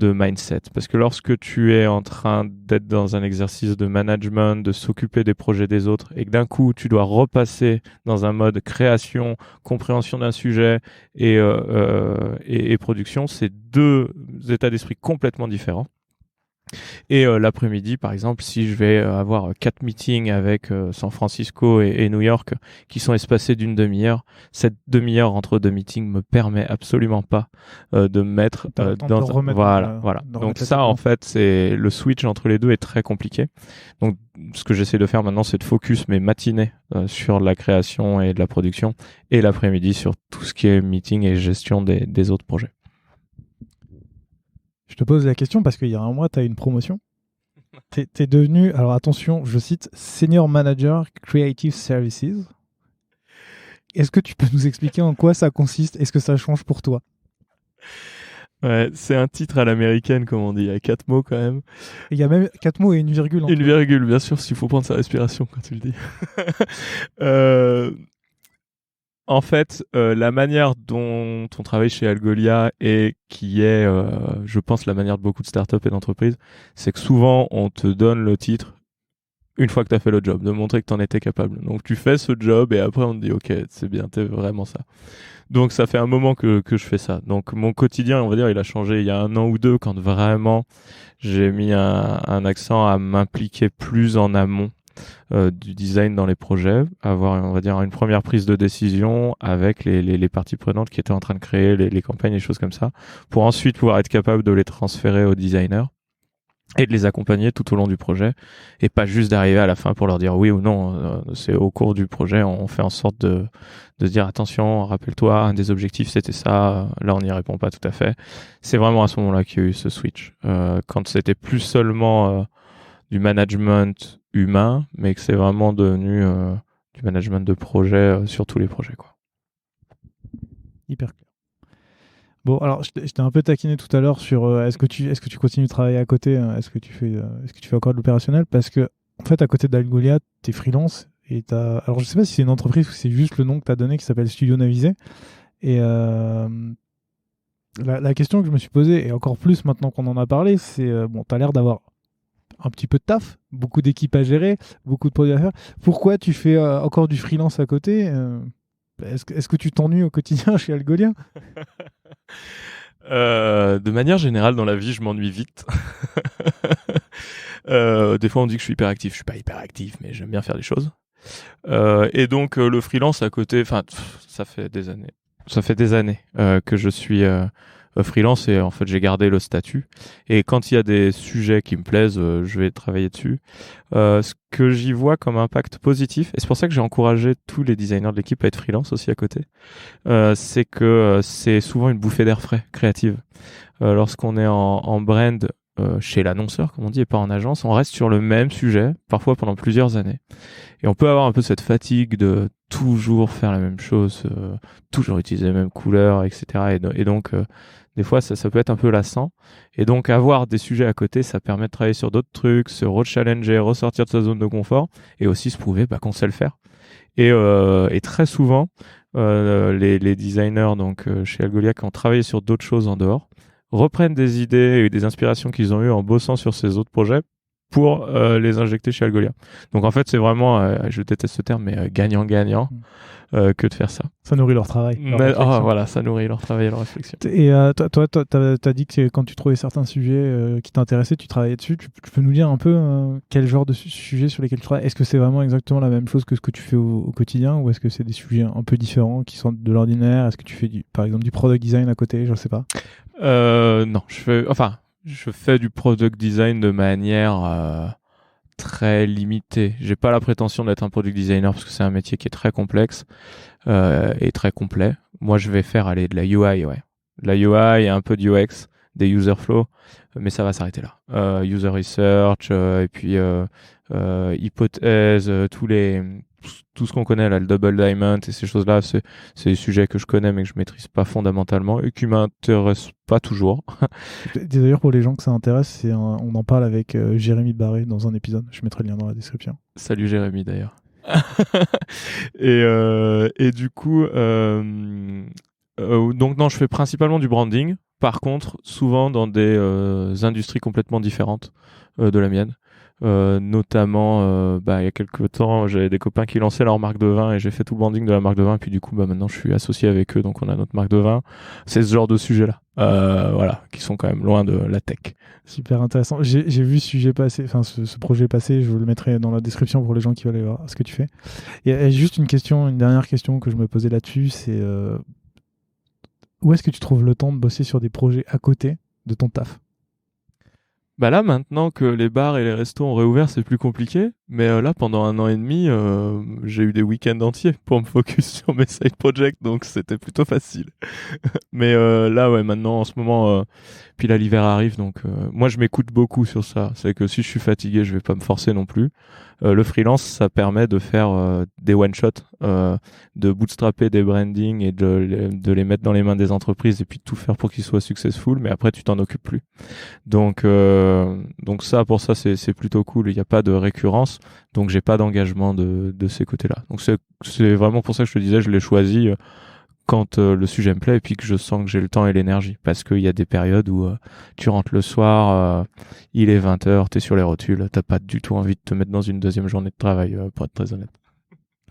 mindset. Parce que lorsque tu es en train d'être dans un exercice de management, de s'occuper des projets des autres, et que d'un coup, tu dois repasser dans un mode création, compréhension d'un sujet et production, c'est 2 états d'esprit complètement différents. Et l'après-midi, par exemple, si je vais avoir 4 meetings avec San Francisco et New York qui sont espacés d'une demi-heure, cette demi-heure entre 2 meetings me permet absolument pas de me mettre dans voilà. Donc ça, en fait, c'est le switch entre les deux est très compliqué. Donc ce que j'essaie de faire maintenant, c'est de focus mes matinées sur la création et de la production, et l'après-midi sur tout ce qui est meeting et gestion des autres projets. Je te pose la question parce qu'il y a un mois, tu as une promotion. Tu es devenu, alors attention, je cite, Senior Manager Creative Services. Est-ce que tu peux nous expliquer en quoi ça consiste? Est-ce que ça change pour toi? Ouais, c'est un titre à l'américaine, comme on dit. Il y a 4 mots quand même. Il y a même 4 mots et une virgule. Une virgule, bien sûr, s'il faut prendre sa respiration quand tu le dis. En fait, la manière dont on travaille chez Algolia et qui est, je pense, la manière de beaucoup de startups et d'entreprises, c'est que souvent, on te donne le titre une fois que tu as fait le job, de montrer que tu en étais capable. Donc, tu fais ce job et après, on te dit, OK, c'est bien, t'es vraiment ça. Donc, ça fait un moment que je fais ça. Donc, mon quotidien, on va dire, il a changé il y a 1 an ou 2 quand vraiment j'ai mis un accent à m'impliquer plus en amont du design dans les projets, avoir, on va dire, une première prise de décision avec les parties prenantes qui étaient en train de créer les campagnes, les choses comme ça, pour ensuite pouvoir être capable de les transférer aux designers et de les accompagner tout au long du projet, et pas juste d'arriver à la fin pour leur dire oui ou non. C'est au cours du projet, on fait en sorte de dire attention, rappelle-toi, un des objectifs c'était ça, là on n'y répond pas tout à fait. C'est vraiment à ce moment-là qu'il y a eu ce switch, quand c'était plus seulement du management humain, mais que c'est vraiment devenu du management de projet sur tous les projets, quoi. Hyper clair. Bon, alors je t'ai un peu taquiné tout à l'heure sur est-ce que tu continues de travailler à côté, est-ce que tu fais encore de l'opérationnel, parce que en fait à côté d'Algolia, t'es freelance et alors je sais pas si c'est une entreprise ou c'est juste le nom que t'as donné qui s'appelle Studio Navisé, et la question que je me suis posée, et encore plus maintenant qu'on en a parlé, c'est bon, t'as l'air d'avoir un petit peu de taf, beaucoup d'équipes à gérer, beaucoup de produits à faire. Pourquoi tu fais encore du freelance à côté est-ce que tu t'ennuies au quotidien chez Algolia? De manière générale, dans la vie, je m'ennuie vite. Des fois, on dit que je suis hyperactif. Je suis pas hyperactif, mais j'aime bien faire des choses. Et donc, le freelance à côté, enfin, ça fait des années. Ça fait des années que je suis freelance et en fait, j'ai gardé le statut. Et quand il y a des sujets qui me plaisent, je vais travailler dessus. Ce que j'y vois comme impact positif, et c'est pour ça que j'ai encouragé tous les designers de l'équipe à être freelance aussi à côté, c'est que c'est souvent une bouffée d'air frais créative. Lorsqu'on est en brand chez l'annonceur, comme on dit, et pas en agence, on reste sur le même sujet, parfois pendant plusieurs années. Et on peut avoir un peu cette fatigue de toujours faire la même chose, toujours utiliser les mêmes couleurs, etc. Et donc, des fois, ça peut être un peu lassant. Et donc, avoir des sujets à côté, ça permet de travailler sur d'autres trucs, se rechallenger, ressortir de sa zone de confort, et aussi se prouver qu'on sait le faire. Et très souvent, les designers donc chez Algolia qui ont travaillé sur d'autres choses en dehors reprennent des idées et des inspirations qu'ils ont eues en bossant sur ces autres projets pour les injecter chez Algolia. Donc en fait, c'est vraiment, je déteste ce terme, mais gagnant-gagnant que de faire ça. Ça nourrit leur travail. Voilà, ça nourrit leur travail et leur réflexion. Et toi, t'as dit que quand tu trouvais certains sujets qui t'intéressaient, tu travaillais dessus. Tu peux nous dire un peu quel genre de sujets sur lesquels tu travailles? Est-ce que c'est vraiment exactement la même chose que ce que tu fais au quotidien, ou est-ce que c'est des sujets un peu différents qui sont de l'ordinaire? Est-ce que tu fais par exemple du product design à côté? Je sais pas. Non, je fais du product design de manière très limitée. J'ai pas la prétention d'être un product designer parce que c'est un métier qui est très complexe et très complet. Moi, je vais faire de la UI, ouais. De la UI et un peu de UX, des user flow, mais ça va s'arrêter là. User research, et puis hypothèse, tout ce qu'on connaît là, le double diamond et ces choses-là, c'est des sujets que je connais mais que je maîtrise pas fondamentalement et qui m'intéressent pas toujours. D'ailleurs, pour les gens que ça intéresse, on en parle avec Jérémy Barré dans un épisode. Je mettrai le lien dans la description. Salut Jérémy d'ailleurs. Et du coup, donc non, je fais principalement du branding. Par contre, souvent dans des industries complètement différentes de la mienne. Notamment, il y a quelques temps, j'avais des copains qui lançaient leur marque de vin et j'ai fait tout le branding de la marque de vin. Puis du coup, maintenant, je suis associé avec eux, donc on a notre marque de vin. C'est ce genre de sujet-là, voilà, qui sont quand même loin de la tech. Super intéressant. J'ai vu ce sujet passer, enfin ce projet passer. Je vous le mettrai dans la description pour les gens qui veulent aller voir ce que tu fais. Et juste une dernière question que je me posais là-dessus, c'est où est-ce que tu trouves le temps de bosser sur des projets à côté de ton taf? Bah là, maintenant que les bars et les restos ont réouvert, c'est plus compliqué. Mais là, pendant 1 an et demi, j'ai eu des week-ends entiers pour me focus sur mes side projects, donc c'était plutôt facile. Mais là, ouais, maintenant, en ce moment, puis là, l'hiver arrive, donc moi, je m'écoute beaucoup sur ça. C'est que si je suis fatigué, je vais pas me forcer non plus. Le freelance, ça permet de faire des one-shots, de bootstrapper des brandings et de les mettre dans les mains des entreprises et puis de tout faire pour qu'ils soient successful, mais après, tu t'en occupes plus. Donc pour ça, c'est plutôt cool. Il n'y a pas de récurrence, donc j'ai pas d'engagement de ces côtés-là. Donc c'est vraiment pour ça que je te disais, je l'ai choisi quand le sujet me plaît et puis que je sens que j'ai le temps et l'énergie. Parce qu'il y a des périodes où tu rentres le soir, il est 20h, t'es sur les rotules, t'as pas du tout envie de te mettre dans une deuxième journée de travail, pour être très honnête.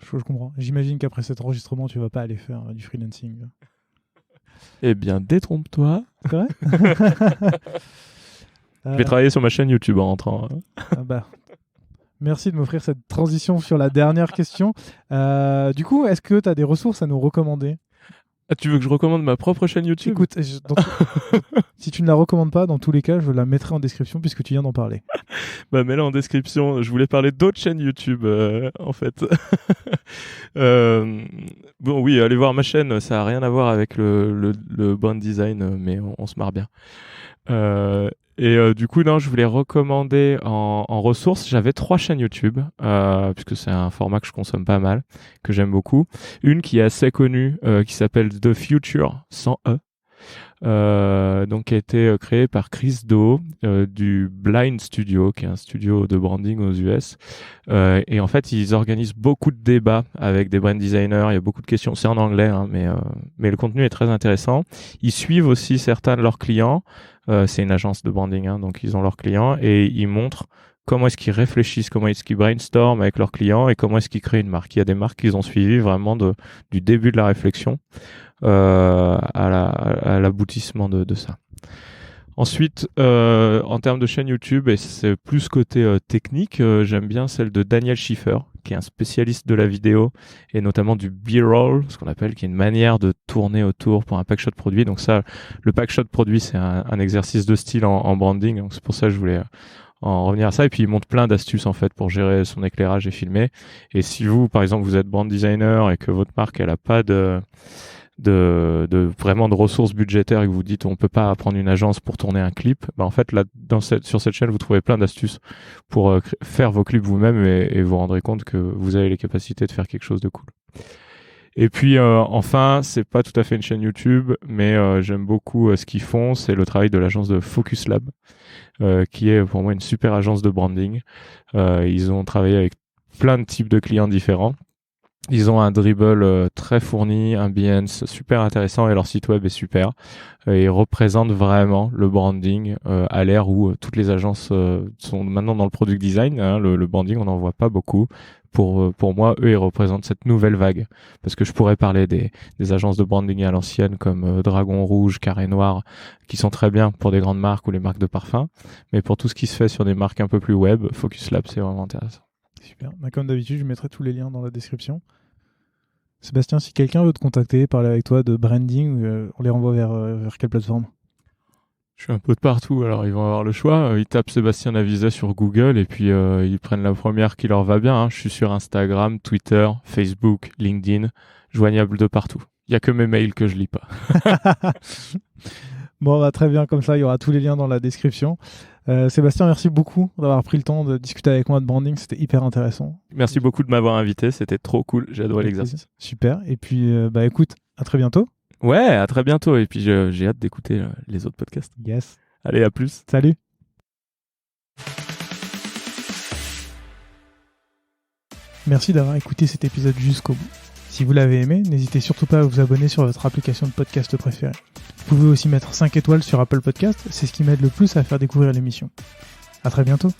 Je comprends. J'imagine qu'après cet enregistrement, tu vas pas aller faire du freelancing. Eh bien, détrompe-toi. C'est vrai? Je vais travailler sur ma chaîne YouTube en rentrant. Merci de m'offrir cette transition sur la dernière question. Du coup, est-ce que tu as des ressources à nous recommander? Ah, tu veux que je recommande ma propre chaîne YouTube? Écoute, si tu ne la recommandes pas, dans tous les cas, je la mettrai en description puisque tu viens d'en parler. Mets-la en description. Je voulais parler d'autres chaînes YouTube, en fait. Bon, oui, allez voir ma chaîne. Ça n'a rien à voir avec le brand design, mais on se marre bien. Du coup, non, je voulais recommander en ressources. J'avais 3 chaînes YouTube, puisque c'est un format que je consomme pas mal, que j'aime beaucoup. Une qui est assez connue, qui s'appelle The Futur, sans E. Donc qui a été créée par Chris Do du Blind Studio, qui est un studio de branding aux US. Et en fait, ils organisent beaucoup de débats avec des brand designers. Il y a beaucoup de questions. C'est en anglais, hein, mais le contenu est très intéressant. Ils suivent aussi certains de leurs clients. C'est une agence de branding, hein, donc ils ont leurs clients et ils montrent comment est-ce qu'ils réfléchissent, comment est-ce qu'ils brainstorment avec leurs clients et comment est-ce qu'ils créent une marque. Il y a des marques qu'ils ont suivies vraiment du début de la réflexion à l'aboutissement de ça. Ensuite, en termes de chaîne YouTube, et c'est plus côté technique, j'aime bien celle de Daniel Schiffer, qui est un spécialiste de la vidéo et notamment du B-roll, ce qu'on appelle, qui est une manière de tourner autour pour un packshot produit. Donc ça, le packshot produit, c'est un exercice de style en branding. Donc c'est pour ça que je voulais en revenir à ça. Et puis il montre plein d'astuces en fait pour gérer son éclairage et filmer. Et si vous, par exemple, vous êtes brand designer et que votre marque elle a pas de vraiment de ressources budgétaires et que vous dites on peut pas prendre une agence pour tourner un clip, bah en fait là sur cette chaîne vous trouvez plein d'astuces pour faire vos clips vous-même et vous rendrez compte que vous avez les capacités de faire quelque chose de cool. Et puis enfin, c'est pas tout à fait une chaîne YouTube, mais j'aime beaucoup ce qu'ils font, c'est le travail de l'agence de Focus Lab, qui est pour moi une super agence de branding. Ils ont travaillé avec plein de types de clients différents. Ils ont un dribble très fourni, un Behance super intéressant et leur site web est super. Ils représentent vraiment le branding à l'ère où toutes les agences sont maintenant dans le product design. Hein, le branding, on n'en voit pas beaucoup. Pour moi, eux, ils représentent cette nouvelle vague. Parce que je pourrais parler des agences de branding à l'ancienne comme Dragon Rouge, Carré Noir, qui sont très bien pour des grandes marques ou les marques de parfum. Mais pour tout ce qui se fait sur des marques un peu plus web, Focus Lab, c'est vraiment intéressant. Super. Bah, comme d'habitude, je mettrai tous les liens dans la description. Sébastien, si quelqu'un veut te contacter, parler avec toi de branding, on les renvoie vers quelle plateforme ? Je suis un peu de partout, alors ils vont avoir le choix. Ils tapent Sébastien Navizet sur Google et puis ils prennent la première qui leur va bien. Hein. Je suis sur Instagram, Twitter, Facebook, LinkedIn, joignable de partout. Il n'y a que mes mails que je lis pas. Bon, bah, très bien, comme ça, il y aura tous les liens dans la description. Sébastien, merci beaucoup d'avoir pris le temps de discuter avec moi de branding, c'était hyper intéressant. Merci beaucoup de m'avoir invité, c'était trop cool, j'ai adoré l'exercice. Super, et puis bah écoute, à très bientôt. Ouais, à très bientôt, et puis j'ai hâte d'écouter les autres podcasts. Yes. Allez, à plus. Salut. Merci d'avoir écouté cet épisode jusqu'au bout. Si vous l'avez aimé, n'hésitez surtout pas à vous abonner sur votre application de podcast préférée. Vous pouvez aussi mettre 5 étoiles sur Apple Podcast, c'est ce qui m'aide le plus à faire découvrir l'émission. À très bientôt.